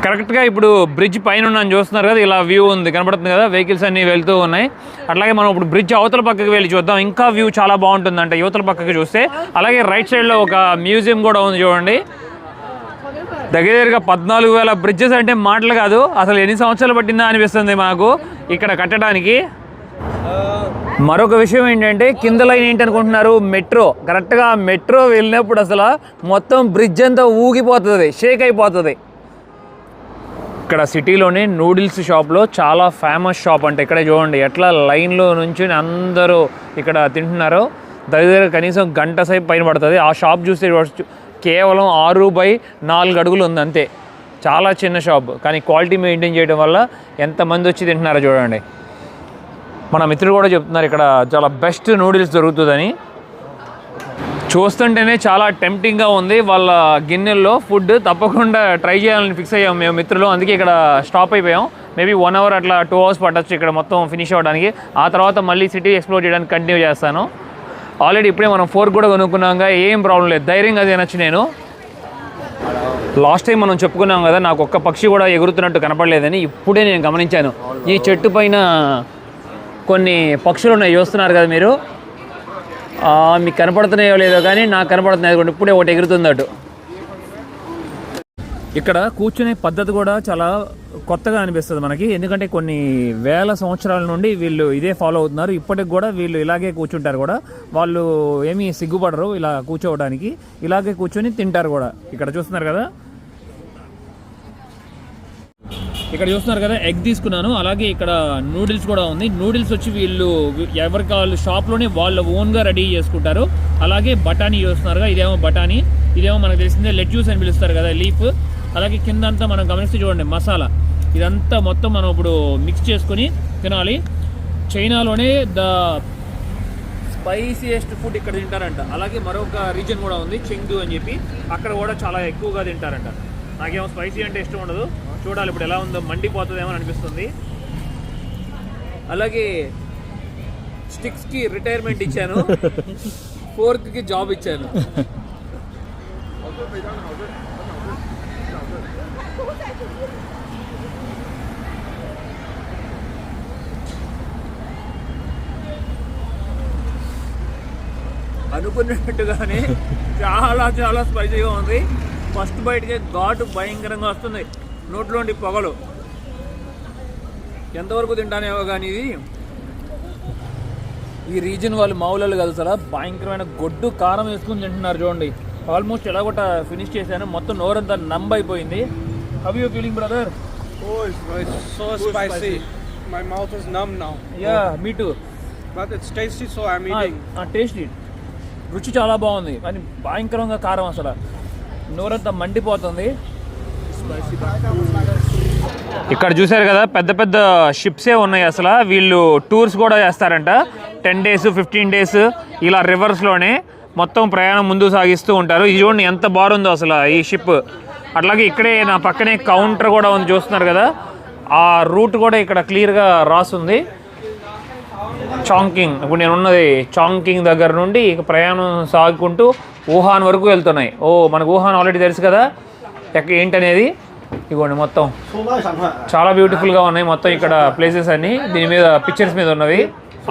కరెక్ట్గా ఇప్పుడు బ్రిడ్జ్ పైన ఉన్నాను, చూస్తున్నారు కదా, ఇలా వ్యూ ఉంది, కనబడుతుంది కదా, వెహికల్స్ అన్నీ వెళ్తూ ఉన్నాయి. అట్లాగే మనం ఇప్పుడు బ్రిడ్జ్ అవతల పక్కకి వెళ్ళి చూద్దాం, ఇంకా వ్యూ చాలా బాగుంటుందంట యువతల పక్కకి చూస్తే. అలాగే రైట్ సైడ్లో ఒక మ్యూజియం కూడా ఉంది చూడండి. దగ్గరగా 14,000 బ్రిడ్జెస్ అంటే మాటలు కాదు, అసలు ఎన్ని సంవత్సరాలు పట్టిందా అనిపిస్తుంది మాకు ఇక్కడ కట్టడానికి. మరొక విషయం ఏంటంటే కింద లైన్ ఏంటనుకుంటున్నారు, మెట్రో. కరెక్ట్గా మెట్రో వెళ్ళినప్పుడు అసలు మొత్తం బ్రిడ్జ్ అంతా ఊగిపోతుంది, షేక్ అయిపోతుంది. ఇక్కడ సిటీలోనే నూడిల్స్ షాప్లో చాలా ఫేమస్ షాప్ అంట. ఇక్కడ చూడండి ఎట్లా లైన్లో నుంచి అందరూ ఇక్కడ తింటున్నారో. దగ్గర కనీసం గంట సేపు పైన పడుతుంది. ఆ షాప్ చూస్తే కేవలం 6x4 అడుగులు ఉంది అంతే. చాలా చిన్న షాప్, కానీ క్వాలిటీ మెయింటైన్ చేయడం వల్ల ఎంతమంది వచ్చి తింటున్నారో చూడండి. మన మిత్రులు కూడా చెప్తున్నారు ఇక్కడ చాలా బెస్ట్ నూడిల్స్ దొరుకుతుందని. చూస్తుంటేనే చాలా టెంప్టింగ్గా ఉంది. వాళ్ళ గిన్నెల్లో ఫుడ్ తప్పకుండా ట్రై చేయాలని ఫిక్స్ అయ్యాం మేము మిత్రులు. అందుకే ఇక్కడ స్టాప్ అయిపోయాం. మేబీ 1 hour అట్లా 2 hours పట్టచ్చు ఇక్కడ మొత్తం ఫినిష్ అవ్వడానికి. ఆ తర్వాత మళ్ళీ సిటీ ఎక్స్ప్లోర్ చేయడానికి కంటిన్యూ చేస్తాను. ఆల్రెడీ ఇప్పుడే మనం ఫోర్క్ కూడా కొనుక్కున్నాక ఏం ప్రాబ్లం లేదు, ధైర్యంగా తినచ్చు. నేను లాస్ట్ టైం మనం చెప్పుకున్నాం కదా, నాకు ఒక్క పక్షి కూడా ఎగురుతున్నట్టు కనపడలేదని. ఇప్పుడే నేను గమనించాను, ఈ చెట్టు పైన కొన్ని పక్షులు ఉన్నాయి, చూస్తున్నారు కదా మీరు. మీకు కనపడుతున్నాయో లేదో కానీ నాకు కనపడుతున్నాయి. ఇప్పుడే ఒకటి ఎగురుతుంది అటు. ఇక్కడ కూర్చునే పద్ధతి కూడా చాలా కొత్తగా అనిపిస్తుంది మనకి, ఎందుకంటే కొన్ని వేల సంవత్సరాల నుండి వీళ్ళు ఇదే ఫాలో అవుతున్నారు. ఇప్పటికి కూడా వీళ్ళు ఇలాగే కూర్చుంటారు కూడా, వాళ్ళు ఏమీ సిగ్గుపడరు ఇలా కూర్చోవడానికి, ఇలాగే కూర్చొని తింటారు కూడా. ఇక్కడ చూస్తున్నారు కదా, ఎగ్ తీసుకున్నాను. అలాగే ఇక్కడ నూడిల్స్ కూడా ఉంది. నూడిల్స్ వచ్చి వీళ్ళు ఎవరికి వాళ్ళు షాప్లోనే వాళ్ళు ఓన్గా రెడీ చేసుకుంటారు. అలాగే బఠానీ చూస్తున్నారుగా, ఇదేమో బఠానీ, ఇదేమో మనకు తెలిసిందే లెట్యూస్ అని పిలుస్తారు కదా, లీఫ్. అలాగే కింద అంతా మనం గమనిస్తే చూడండి మసాలా, ఇదంతా మొత్తం మనం ఇప్పుడు మిక్స్ చేసుకొని తినాలి. చైనాలోనే ద స్పైసియెస్ట్ ఫుడ్ ఇక్కడ తింటారంట. అలాగే మరొక రీజన్ కూడా ఉంది, చెంగ్డు అని చెప్పి, అక్కడ కూడా చాలా ఎక్కువగా తింటారంట. నాకేమో స్పైసీ అంటే ఇష్టం ఉండదు, చూడాలి ఇప్పుడు ఎలా ఉందో, మండిపోతుందేమో అనిపిస్తుంది. అలాగే స్టిక్స్కి రిటైర్మెంట్ ఇచ్చాను, ఫోర్క్కి జాబ్ ఇచ్చాను. అనుకున్నట్టుగానే చాలా చాలా స్పైసీగా ఉంది. ఫస్ట్ బయటకే ఘాటు భయంకరంగా వస్తుంది, నోట్లోండి పొగలు. ఎంతవరకు తింటానేమో కానీ ఇది, ఈ రీజన్ వాళ్ళు మామూలు కాదు సార్, భయంకరమైన గొడ్డు కారం వేసుకుని తింటున్నారు చూడండి. ఆల్మోస్ట్ ఎలా కూడా ఫినిష్ చేశాను, మొత్తం నోరంతా నంబ్ అయిపోయింది. How you feeling brother? Oh, it's so spicy. My mouth is numb now. Yeah, me too. But it's tasty, so I'm eating. Taste it, రుచి చాలా బాగుంది, కానీ భయంకరంగా కారం, అసలు నోరంతా మండిపోతుంది. ఇక్కడ చూసారు కదా, పెద్ద పెద్ద షిప్సే ఉన్నాయి. అసలు వీళ్ళు టూర్స్ కూడా చేస్తారంట, 10 days 15 days ఇలా రివర్స్లోనే మొత్తం ప్రయాణం ముందు సాగిస్తూ ఉంటారు. ఇది చూడండి ఎంత బాగుందో అసలు ఈ షిప్. అట్లాగే ఇక్కడే నా పక్కనే కౌంటర్ కూడా ఉంది, చూస్తున్నారు కదా, ఆ రూట్ కూడా ఇక్కడ క్లియర్గా రాసుంది. చాంకింగ్, ఇప్పుడు నేను ఉన్నది చాంకింగ్ దగ్గర నుండి ఇక ప్రయాణం సాగుకుంటూ వుహాన్ వరకు వెళ్తున్నాయి. ఓ మనకు వుహాన్ ఆల్రెడీ తెలుసు కదా ఏంటనేది. ఇదిగోండి మొత్తం చాలా బ్యూటిఫుల్గా ఉన్నాయి మొత్తం ఇక్కడ ప్లేసెస్ అన్నీ, దీని మీద పిక్చర్స్ మీద ఉన్నవి.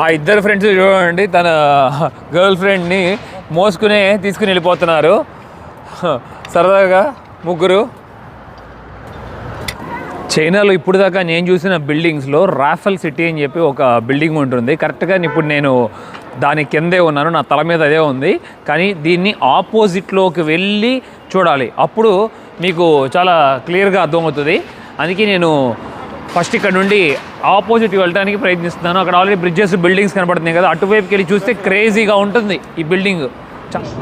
ఆ ఇద్దరు ఫ్రెండ్స్ చూడండి, తన గర్ల్ ఫ్రెండ్ని మోసుకునే తీసుకుని వెళ్ళిపోతున్నారు సరదాగా ముగ్గురు. చైనాలో ఇప్పుడు దాకా నేను చూసిన బిల్డింగ్స్లో రాఫెల్ సిటీ అని చెప్పి ఒక బిల్డింగ్ ఉంటుంది. కరెక్ట్గా ఇప్పుడు నేను దాని కిందే ఉన్నాను, నా తల మీద అదే ఉంది. కానీ దీన్ని ఆపోజిట్లోకి వెళ్ళి చూడాలి, అప్పుడు మీకు చాలా క్లియర్గా అర్థమవుతుంది. అందుకే నేను ఫస్ట్ ఇక్కడ నుండి ఆపోజిట్ వెళ్ళడానికి ప్రయత్నిస్తున్నాను. అక్కడ ఆల్రెడీ బ్రిడ్జెస్ బిల్డింగ్స్ కనపడుతున్నాయి కదా, అటువైపుకి వెళ్ళి చూస్తే క్రేజీగా ఉంటుంది ఈ బిల్డింగ్.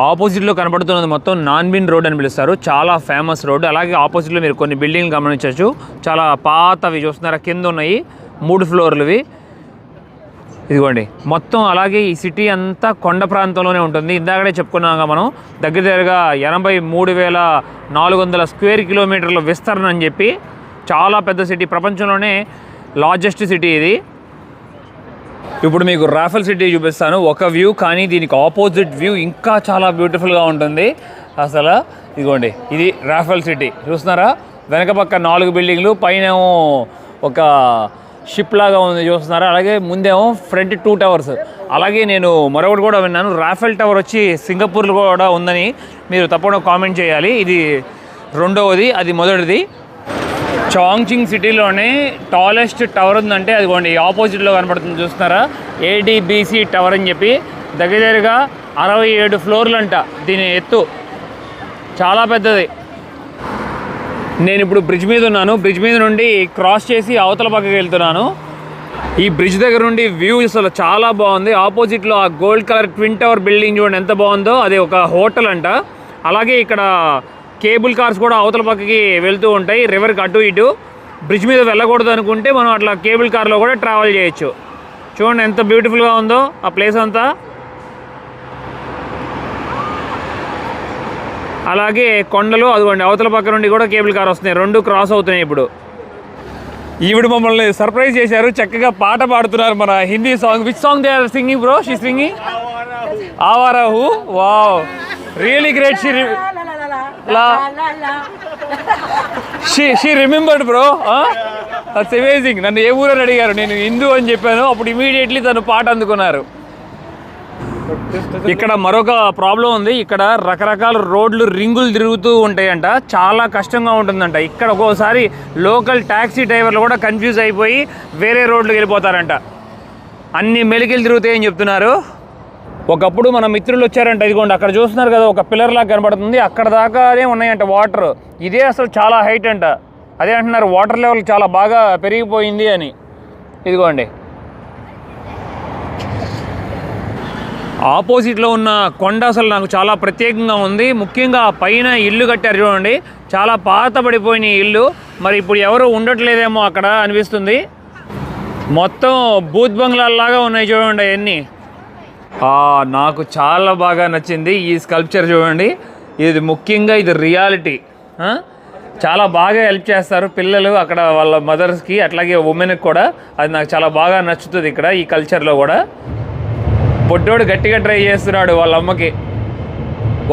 ఆపోజిట్లో కనపడుతున్నది మొత్తం నాన్బిన్ రోడ్ అని పిలుస్తారు, చాలా ఫేమస్ రోడ్. అలాగే ఆపోజిట్లో మీరు కొన్ని బిల్డింగ్లు గమనించవచ్చు, చాలా పాతవి చూస్తున్నారా, కింద ఉన్నాయి 3 floorలువి. ఇదిగోండి మొత్తం. అలాగే ఈ సిటీ అంతా కొండ ప్రాంతంలోనే ఉంటుంది. ఇందాకడే చెప్పుకున్నాగా మనం, దగ్గరగా 83,400 square kilometers విస్తరణ అని చెప్పి, చాలా పెద్ద సిటీ, ప్రపంచంలోనే లార్జెస్ట్ సిటీ ఇది. ఇప్పుడు మీకు రాఫెల్ సిటీ చూపిస్తాను, ఒక వ్యూ, కానీ దీనికి ఆపోజిట్ వ్యూ ఇంకా చాలా బ్యూటిఫుల్గా ఉంటుంది అసలు. ఇదిగోండి ఇది రాఫెల్ సిటీ, చూస్తున్నారా, వెనక పక్క 4 బిల్డింగ్లు, పైన ఒక షిప్ లాగా ఉంది చూస్తున్నారా. అలాగే ముందేమో ఫ్రంట్ 2 towers. అలాగే నేను మరొకటి కూడా విన్నాను, రాఫెల్ టవర్ వచ్చి సింగపూర్లో కూడా ఉందని. మీరు తప్పకుండా కామెంట్ చేయాలి. ఇది రెండవది, అది మొదటిది. చాంగ్చింగ్ సిటీలోనే టాలెస్ట్ టవర్ ఉందంటే అదిగోండి ఆపోజిట్లో కనపడుతుంది చూస్తున్నారా, ADBC టవర్ అని చెప్పి. దగ్గరగా 67 floorలు అంట దీని ఎత్తు, చాలా పెద్దది. నేను ఇప్పుడు బ్రిడ్జ్ మీద ఉన్నాను, బ్రిడ్జ్ మీద నుండి క్రాస్ చేసి అవతల పక్కకి వెళ్తున్నాను. ఈ బ్రిడ్జ్ దగ్గర నుండి వ్యూ అసలు చాలా బాగుంది. ఆపోజిట్లో ఆ gold colour twin tower building చూడండి ఎంత బాగుందో, అది ఒక హోటల్ అంట. అలాగే ఇక్కడ కేబుల్ కార్స్ కూడా అవతల పక్కకి వెళ్తూ ఉంటాయి, రివర్కి అటు ఇటు. బ్రిడ్జ్ మీద వెళ్ళకూడదు అనుకుంటే మనం అట్లా కేబుల్ కార్లో కూడా ట్రావెల్ చేయొచ్చు. చూడండి ఎంత బ్యూటిఫుల్గా ఉందో ఆ ప్లేస్ అంతా. అలాగే కొండలు, అదిగోండి అవతల పక్క నుండి కూడా కేబుల్ కార్ వస్తున్నాయి, 2 క్రాస్ అవుతున్నాయి ఇప్పుడు. ఈవిడ మమ్మల్ని సర్ప్రైజ్ చేశారు, చక్కగా పాట పాడుతున్నారు మన Hindi song. Which song they are singing bro? She singing Awara Hoon. Wow, really great. She remembered bro, that's amazing. నన్ను ఏ ఊరని అడిగారు, నేను హిందూ అని చెప్పాను, అప్పుడు ఇమీడియట్లీ తను పాట అందుకున్నారు. ఇక్కడ మరొక ప్రాబ్లం ఉంది. ఇక్కడ రకరకాల రోడ్లు రింగులు తిరుగుతూ ఉంటాయంట, చాలా కష్టంగా ఉంటుందంట. ఇక్కడ ఒక్కోసారి లోకల్ ట్యాక్సీ డ్రైవర్లు కూడా కన్ఫ్యూజ్ అయిపోయి వేరే రోడ్లకు వెళ్ళిపోతారంట. అన్ని మెలికలు తిరుగుతాయని చెప్తున్నారు. ఒకప్పుడు మన మిత్రులు వచ్చారంట, ఇదిగోండి అక్కడ చూస్తున్నారు కదా, ఒక పిల్లర్ లాగా కనబడుతుంది, అక్కడ దాకానే ఉన్నాయంట వాటర్. ఇదే అసలు చాలా హైట్ అంట. అదే అంటున్నారు వాటర్ లెవెల్ చాలా బాగా పెరిగిపోయింది అని. ఇదిగోండి ఆపోజిట్లో ఉన్న కొండ అసలు నాకు చాలా ప్రత్యేకంగా ఉంది. ముఖ్యంగా పైన ఇల్లు కట్టారు చూడండి, చాలా పాత పడిపోయిన ఇల్లు. మరి ఇప్పుడు ఎవరు ఉండట్లేదేమో అక్కడ అనిపిస్తుంది. మొత్తం బూత్ బంగ్లాల్లాగా ఉన్నాయి చూడండి అవన్నీ. నాకు చాలా బాగా నచ్చింది ఈ స్కల్ప్చర్ చూడండి. ఇది ముఖ్యంగా ఇది రియాలిటీ. చాలా బాగా హెల్ప్ చేస్తారు పిల్లలు అక్కడ వాళ్ళ మదర్స్కి, అట్లాగే ఉమెన్కి కూడా. అది నాకు చాలా బాగా నచ్చుతుంది ఇక్కడ ఈ కల్చర్లో కూడా. పొట్టోడు గట్టిగా ట్రై చేస్తున్నాడు వాళ్ళ అమ్మకి.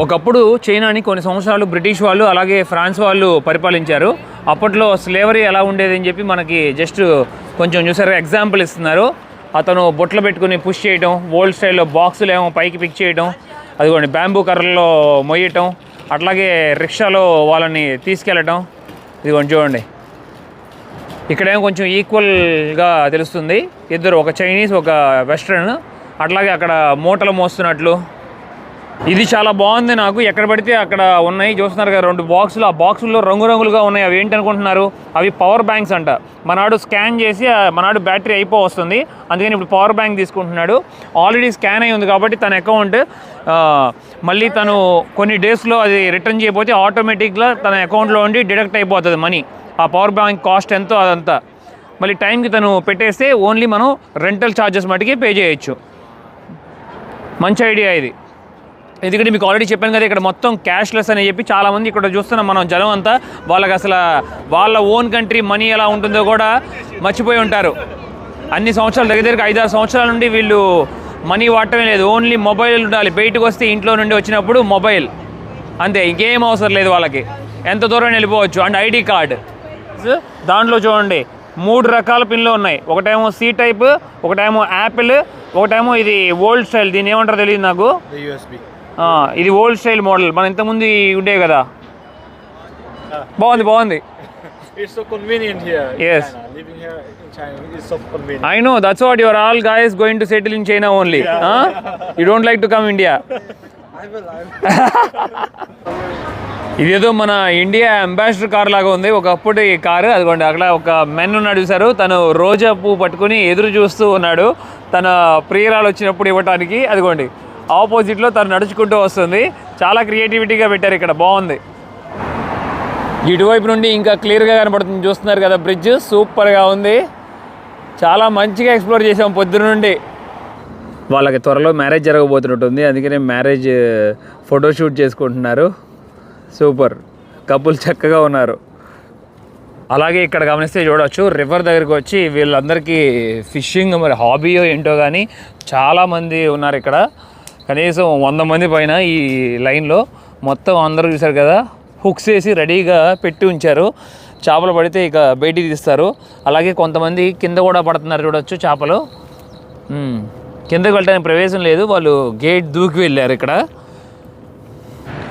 ఒకప్పుడు చైనాని కొన్ని సంవత్సరాలు బ్రిటిష్ వాళ్ళు అలాగే ఫ్రాన్స్ వాళ్ళు పరిపాలించారు. అప్పట్లో స్లేవరీ ఎలా ఉండేది అని చెప్పి మనకి జస్ట్ కొంచెం చూసారు ఎగ్జాంపుల్ ఇస్తున్నారు. అతను బొట్లు పెట్టుకుని పుష్ చేయటం, ఓల్డ్ స్టైల్లో బాక్సులు ఏమో పైకి పిక్ చేయటం, అదిగోండి బ్యాంబూ కర్రల్లో మొయ్యటం, అట్లాగే రిక్షాలో వాళ్ళని తీసుకెళ్ళటం. ఇదిగోండి చూడండి ఇక్కడేమో కొంచెం ఈక్వల్గా తెలుస్తుంది. ఇద్దరు, ఒక చైనీస్ ఒక వెస్ట్రన్. అట్లాగే అక్కడ మూటలు మోస్తున్నట్లు. ఇది చాలా బాగుంది నాకు. ఎక్కడ పడితే అక్కడ ఉన్నాయి చూస్తున్నారు కదా 2 బాక్సులు. ఆ బాక్సుల్లో రంగురంగులుగా ఉన్నాయి. అవి ఏంటనుకుంటున్నారు? అవి పవర్ బ్యాంక్స్ అంట. మనాడు స్కాన్ చేసి మనాడు బ్యాటరీ వస్తుంది. అందుకని ఇప్పుడు పవర్ బ్యాంక్ తీసుకుంటున్నాడు. ఆల్రెడీ స్కాన్ అయి ఉంది కాబట్టి తన అకౌంట్ మళ్ళీ తను కొన్ని డేస్లో అది రిటర్న్ చేయకపోతే ఆటోమేటిక్గా తన అకౌంట్లో ఉండి డిడక్ట్ అయిపోతుంది మనీ. ఆ పవర్ బ్యాంక్ కాస్ట్ ఎంతో అదంతా మళ్ళీ టైంకి తను పెట్టేస్తే ఓన్లీ మనం రెంటల్ ఛార్జెస్ మటుకే పే చేయొచ్చు. మంచి ఐడియా ఇది. ఎందుకంటే మీకు ఆల్రెడీ చెప్పాను కదా, ఇక్కడ మొత్తం క్యాష్లెస్ అని చెప్పి చాలామంది ఇక్కడ చూస్తున్నాం మనం జనం అంతా. వాళ్ళకి అసలు వాళ్ళ ఓన్ కంట్రీ మనీ ఎలా ఉంటుందో కూడా మర్చిపోయి ఉంటారు. అన్ని సంవత్సరాలు దగ్గర 5-6 సంవత్సరాల నుండి వీళ్ళు మనీ వాడటమే లేదు. ఓన్లీ మొబైల్ ఉండాలి. బయటకు వస్తే ఇంట్లో నుండి వచ్చినప్పుడు మొబైల్ అంతే, ఇంకేం అవసరం లేదు వాళ్ళకి. ఎంత దూరం వెళ్ళిపోవచ్చు. అండ్ ఐడి కార్డ్ దాంట్లో చూడండి 3 రకాల పిన్లు ఉన్నాయి. ఒకటేమో సి టైప్, ఒకటేమో యాపిల్, ఒకటేమో ఇది ఓల్డ్ స్టైల్. దీన్ని ఏమంటారో తెలియదు నాకు. ఇది ఓల్డ్ స్టైల్ మోడల్. మన ఇంతకుముందు ఉండే కదా. బాగుంది. It's so convenient here. Yes. China. Living here in China is so convenient. I know. That's what you are all guys going to settle in China only. You don't like to come India. I will. ఇదేదో మన India ambassador car లాగా ఉంది ఒకప్పుడు ఈ car. అదిగోండి అక్కడ ఒక men ఉన్నాడు చూసారు, తను రోజా పువ్వు పట్టుకుని ఎదురు చూస్తూ ఉన్నాడు తన ప్రియురాలు వచ్చినప్పుడు ఇవ్వటానికి. అదిగోండి ఆపోజిట్లో తను నడుచుకుంటూ వస్తుంది. చాలా క్రియేటివిటీగా పెట్టారు ఇక్కడ, బాగుంది. ఇటువైపు నుండి ఇంకా క్లియర్గా కనపడుతుంది చూస్తున్నారు కదా బ్రిడ్జ్, సూపర్గా ఉంది. చాలా మంచిగా ఎక్స్ప్లోర్ చేసాం పొద్దున నుండి. వాళ్ళకి త్వరలో మ్యారేజ్ జరగబోతున్నట్టుంది, అందుకనే మ్యారేజ్ ఫోటోషూట్ చేసుకుంటున్నారు. సూపర్ కపుల్ చక్కగా ఉన్నారు. అలాగే ఇక్కడ గమనిస్తే చూడవచ్చు రివర్ దగ్గరికి వచ్చి వీళ్ళందరికీ ఫిషింగ్ మరి హాబీయో ఏంటో కానీ చాలామంది ఉన్నారు ఇక్కడ. కనీసం 100 మంది పైన ఈ లైన్లో. మొత్తం అందరూ చూశారు కదా, హుక్స్ వేసి రెడీగా పెట్టి ఉంచారు. చేపలు పడితే ఇక బయటికి తీస్తారు. అలాగే కొంతమంది కింద కూడా పడుతున్నారు చూడవచ్చు చేపలు. కిందకి వెళ్ళడానికి ప్రవేశం లేదు, వాళ్ళు గేట్ దూకి వెళ్ళారు. ఇక్కడ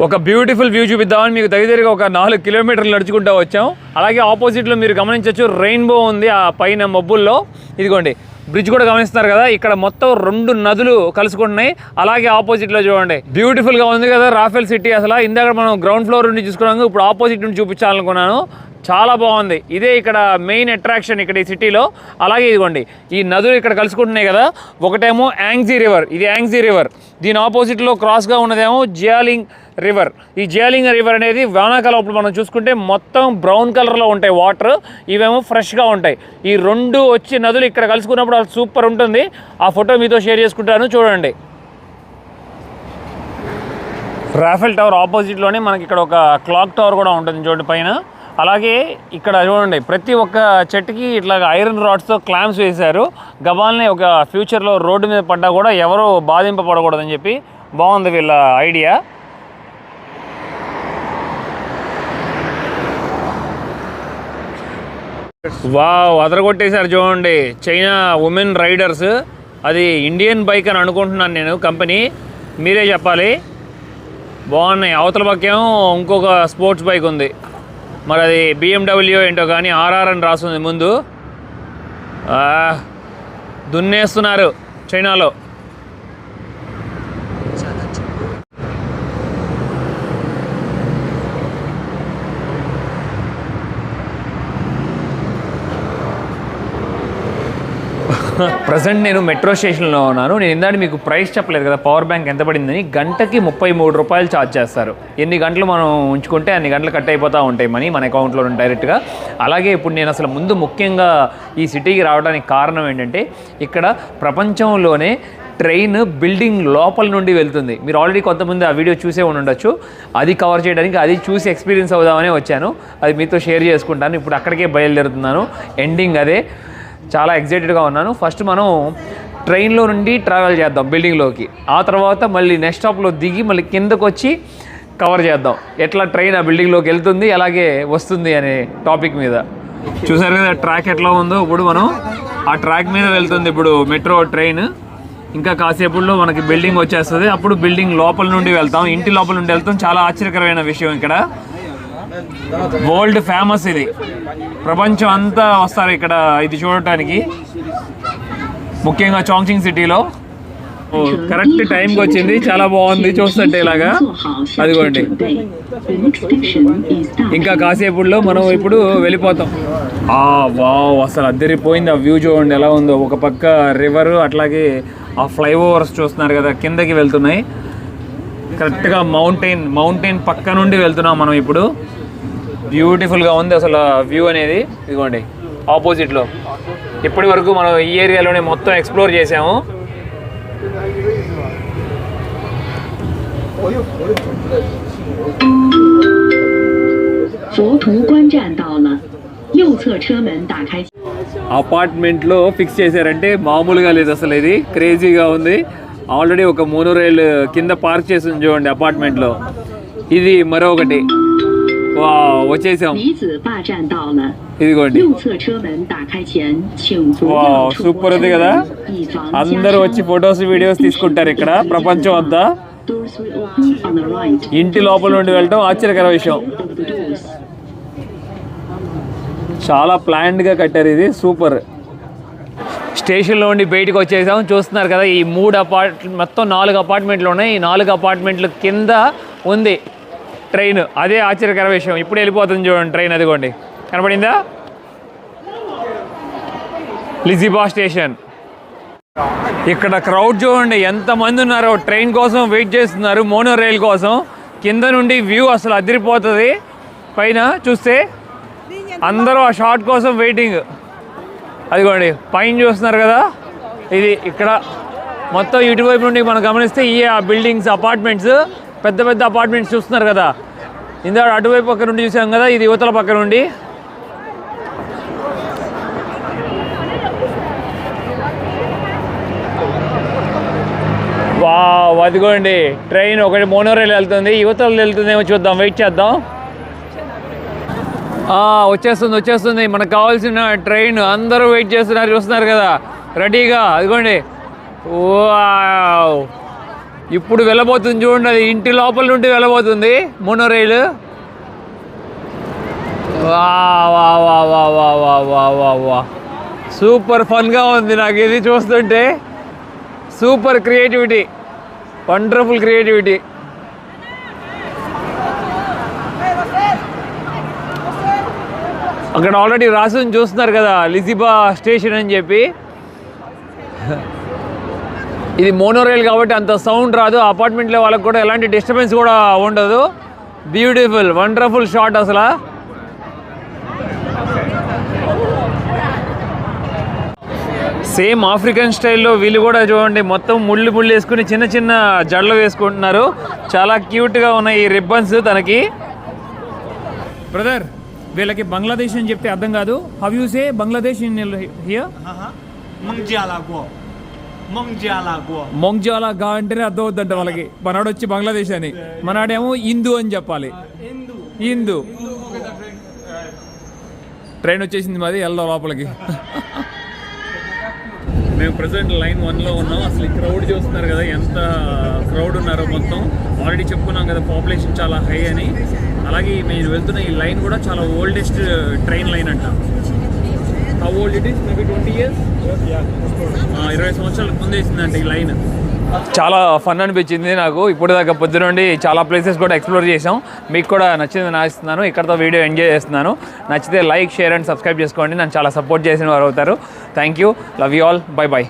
ఒక బ్యూటిఫుల్ వ్యూ చూపిద్దామని మీకు దగ్గరగా ఒక 4 కిలోమీటర్లు నడుచుకుంటూ వచ్చాం. అలాగే ఆపోజిట్లో మీరు గమనించవచ్చు రెయిన్బో ఉంది ఆ పైన మబ్బుల్లో. ఇదిగోండి బ్రిడ్జ్ కూడా గమనిస్తున్నారు కదా, ఇక్కడ మొత్తం 2 నదులు కలుసుకుంటున్నాయి. అలాగే ఆపోజిట్లో చూడండి బ్యూటిఫుల్గా ఉంది కదా రాఫెల్ సిటీ. అసలు ఇందాక మనం గ్రౌండ్ ఫ్లోర్ నుండి చూసుకున్నాము, ఇప్పుడు ఆపోజిట్ నుండి చూపించాలనుకున్నాను. చాలా బాగుంది. ఇదే ఇక్కడ మెయిన్ అట్రాక్షన్ ఇక్కడ ఈ సిటీలో. అలాగే ఇదిగోండి ఈ నదులు ఇక్కడ కలుసుకుంటున్నాయి కదా, ఒకటేమో యాంగ్జీ రివర్, ఇది యాంగ్జీ రివర్. దీని ఆపోజిట్లో క్రాస్గా ఉన్నదేమో జియాలింగ్ రివర్. ఈ జియాలింగ్ రివర్ అనేది వానాకాలం అప్పుడు మనం చూసుకుంటే మొత్తం బ్రౌన్ కలర్లో ఉంటాయి వాటర్, ఇవేమో ఫ్రెష్గా ఉంటాయి. ఈ 2 వచ్చి నదులు ఇక్కడ కలుసుకున్నప్పుడు అది సూపర్ ఉంటుంది. ఆ ఫోటో మీతో షేర్ చేసుకుంటాను చూడండి. రాఫెల్ టవర్ ఆపోజిట్లోనే మనకి ఇక్కడ ఒక క్లాక్ టవర్ కూడా ఉంటుంది చూడండి పైన. అలాగే ఇక్కడ చూడండి ప్రతి ఒక్క చెట్టుకి ఇట్లా ఐరన్ రాడ్స్తో క్లాంప్స్ వేశారు. గబాల్ని ఒక ఫ్యూచర్లో రోడ్డు మీద పడ్డా కూడా ఎవరు బాధింపబడకూడదని చెప్పి. బాగుంది వీళ్ళ ఐడియా. వావ్ అదరగొట్టేశారు చూడండి చైనా ఉమెన్ రైడర్స్. అది ఇండియన్ బైక్ అని అనుకుంటున్నాను నేను, కంపెనీ మీరే చెప్పాలి. బాగున్నాయి. అవతల పక్కేమో ఇంకొక స్పోర్ట్స్ బైక్ ఉంది, మరి అది BMW ఏంటో కానీ RR అని రాస్తుంది ముందు. దున్నేస్తున్నారు చైనాలో. ప్రజెంట్ నేను మెట్రో స్టేషన్లో ఉన్నాను. నేను ఇందాక మీకు ప్రైస్ చెప్పలేదు కదా పవర్ బ్యాంక్ ఎంత పడిందని. గంటకి 33 రూపాయలు ఛార్జ్ చేస్తారు. ఎన్ని గంటలు మనం ఉంచుకుంటే అన్ని గంటలు కట్ అయిపోతూ ఉంటాయి మనీ మన అకౌంట్లో డైరెక్ట్గా. అలాగే ఇప్పుడు నేను అసలు ముందు ముఖ్యంగా ఈ సిటీకి రావడానికి కారణం ఏంటంటే ఇక్కడ ప్రపంచంలోనే ట్రైన్ బిల్డింగ్ లోపల నుండి వెళ్తుంది. మీరు ఆల్రెడీ కొంతమంది ఆ వీడియో చూసే ఉండొచ్చు. అది కవర్ చేయడానికి, అది చూసి ఎక్స్పీరియన్స్ అవుదామనే వచ్చాను. అది మీతో షేర్ చేసుకుంటాను. ఇప్పుడు అక్కడికే బయలుదేరుతున్నాను. ఎండింగ్ అదే. చాలా ఎగ్జైటెడ్గా ఉన్నాను. ఫస్ట్ మనం ట్రైన్లో నుండి ట్రావెల్ చేద్దాం బిల్డింగ్లోకి. ఆ తర్వాత మళ్ళీ నెక్స్ట్ స్టాప్లో దిగి మళ్ళీ కిందకు వచ్చి కవర్ చేద్దాం ఎట్లా ట్రైన్ ఆ బిల్డింగ్లోకి వెళ్తుంది, అలాగే వస్తుంది అనే టాపిక్ మీద. చూసారు కదా ట్రాక్ ఎట్లా ఉందో. ఇప్పుడు మనం ఆ ట్రాక్ మీద వెళ్తుంది ఇప్పుడు మెట్రో ట్రైన్. ఇంకా కాసేపుల్లో మనకి బిల్డింగ్ వచ్చేస్తుంది. అప్పుడు బిల్డింగ్ లోపల నుండి వెళ్తాం, ఇంటి లోపల నుండి వెళ్తాం. చాలా ఆశ్చర్యకరమైన విషయం. ఇక్కడ వరల్డ్ ఫేమస్ ఇది, ప్రపంచం అంతా వస్తారు ఇక్కడ ఇది చూడటానికి, ముఖ్యంగా చాంగ్చింగ్ సిటీలో. కరెక్ట్ టైంకి వచ్చింది. చాలా బాగుంది చూస్తుంటే ఇలాగా. అదిగోండి ఇంకా కాసేపుల్లో మనం ఇప్పుడు వెళ్ళిపోతాం. వావ్, అసలు అద్దరిపోయింది. ఆ వ్యూ చూడండి ఎలా ఉందో. ఒక పక్క రివర్, అట్లాగే ఆ ఫ్లైఓవర్స్ చూస్తున్నారు కదా కిందకి వెళ్తున్నాయి. కరెక్ట్గా మౌంటైన్ పక్క నుండి వెళ్తున్నాం మనం ఇప్పుడు. బ్యూటిఫుల్గా ఉంది అసలు వ్యూ అనేది. ఇదిగోండి ఆపోజిట్లో. ఇప్పటి వరకు మనం ఈ ఏరియాలోనే మొత్తం ఎక్స్ప్లోర్ చేసాము. అపార్ట్మెంట్లో ఫిక్స్ చేశారంటే మామూలుగా లేదు అసలు. ఇది క్రేజీగా ఉంది. ఆల్రెడీ ఒక మోనోరైల్ కింద పార్క్ చేసి చూడండి అపార్ట్మెంట్లో. ఇది మరొకటి. వచ్చేసాం. ఇదిగోండి సూపర్ ఉంది కదా. అందరూ వచ్చి ఫొటోస్ వీడియోస్ తీసుకుంటారు ఇక్కడ ప్రపంచం అంతా. ఇంటి లోపల నుండి వెళ్ళటం ఆశ్చర్యకర విషయం. చాలా ప్లాన్డ్గా కట్టారు. ఇది సూపర్. స్టేషన్లో ఉండి బయటకు వచ్చేసాం. చూస్తున్నారు కదా ఈ మొత్తం 4 అపార్ట్మెంట్లు ఉన్నాయి. ఈ 4 అపార్ట్మెంట్ల కింద ఉంది ట్రైన్. అదే ఆశ్చర్యకర విషయం. ఇప్పుడు వెళ్ళిపోతుంది చూడండి ట్రైన్. అదిగోండి కనపడిందా, లిజిబా స్టేషన్. ఇక్కడ క్రౌడ్ చూడండి ఎంతమంది ఉన్నారో. ట్రైన్ కోసం వెయిట్ చేస్తున్నారు, మోనో రైల్ కోసం. కింద నుండి వ్యూ అసలు అదిరిపోతుంది. పైన చూస్తే అందరూ ఆ షాట్ కోసం వెయిటింగ్. అదిగోండి పైన చూస్తున్నారు కదా. ఇది ఇక్కడ మొత్తం ఇటువైపు నుండి మనం గమనిస్తే ఈ ఆ బిల్డింగ్స్, అపార్ట్మెంట్స్, పెద్ద పెద్ద అపార్ట్మెంట్స్ చూస్తున్నారు కదా. ఇందాక అటువైపు పక్క నుండి చూసాం కదా, ఇది యువతల పక్క నుండి. వావ్, అదిగోండి ట్రైన్ ఒకటి మోనోరైల్ వెళ్తుంది. యువతలు వెళ్తుందేమో చూద్దాం, వెయిట్ చేద్దాం. వచ్చేస్తుంది మనకు కావాల్సిన ట్రైన్. అందరూ వెయిట్ చేస్తున్నారు, చూస్తున్నారు కదా రెడీగా. అదిగోండి వావ్, ఇప్పుడు వెళ్ళబోతుంది చూడండి. అది ఇంటి లోపల నుండి వెళ్ళబోతుంది మోనోరైల్. వా వా వా వా వా వా వా వా వా, సూపర్ ఫన్గా ఉంది నాకు ఇది చూస్తుంటే. Super creativity, wonderful creativity. అక్కడ ఆల్రెడీ రాసుని చూస్తున్నారు కదా, లిజిబా స్టేషన్ అని చెప్పి. ఇది మోనోరైల్ కాబట్టి అంత సౌండ్ రాదు. అపార్ట్మెంట్లో వాళ్ళకి కూడా ఎలాంటి డిస్టర్బెన్స్ కూడా ఉండదు. బ్యూటిఫుల్, వండర్ఫుల్ షాట్ అసలు. సేమ్ ఆఫ్రికన్ స్టైల్లో వీళ్ళు కూడా చూడండి మొత్తం ముళ్ళు వేసుకుని చిన్న చిన్న జడలు వేసుకుంటున్నారు. చాలా క్యూట్గా ఉన్నాయి ఈ రిబ్బన్స్ తనకి. బ్రదర్, వీళ్ళకి బంగ్లాదేశ్ అని చెప్తే అర్థం కాదు. How you say Bangladesh in here? మొంగ్జాలా అంటేనే అర్థం అవుతుందంట వాళ్ళకి. మనవాడు వచ్చి బంగ్లాదేశ్ అని, మనవాడేమో హిందూ అని చెప్పాలి. హిందూ. ట్రైన్ వచ్చేసింది మాది, వెళ్దాం లోపలికి. మేము ప్రజెంట్ లైన్ 1లో ఉన్నాం. అసలు ఈ క్రౌడ్ చూస్తున్నారు కదా, ఎంత క్రౌడ్ ఉన్నారో. మొత్తం ఆల్రెడీ చెప్పుకున్నాం కదా పాపులేషన్ చాలా హై అని. అలాగే మేము వెళ్తున్న ఈ లైన్ కూడా చాలా ఓల్డెస్ట్ ట్రైన్ లైన్ అంట. How old it is? Maybe 20 years. 20 సంవత్సరాలకు ముందు వేసిందంట ఈ లైన్. చాలా ఫన్ అనిపించింది నాకు. ఇప్పుడు దాకా పొద్దు నుండి చాలా ప్లేసెస్ కూడా ఎక్స్ప్లోర్ చేసాం. మీకు కూడా నచ్చిందని ఆశిస్తున్నాను. ఇక్కడతో వీడియో ఎంజాయ్ చేస్తున్నాను. నచ్చితే లైక్, షేర్ అండ్ సబ్స్క్రైబ్ చేసుకోండి. నన్ను చాలా సపోర్ట్ చేసిన వారు అవుతారు. Thank you. Love you all. By by.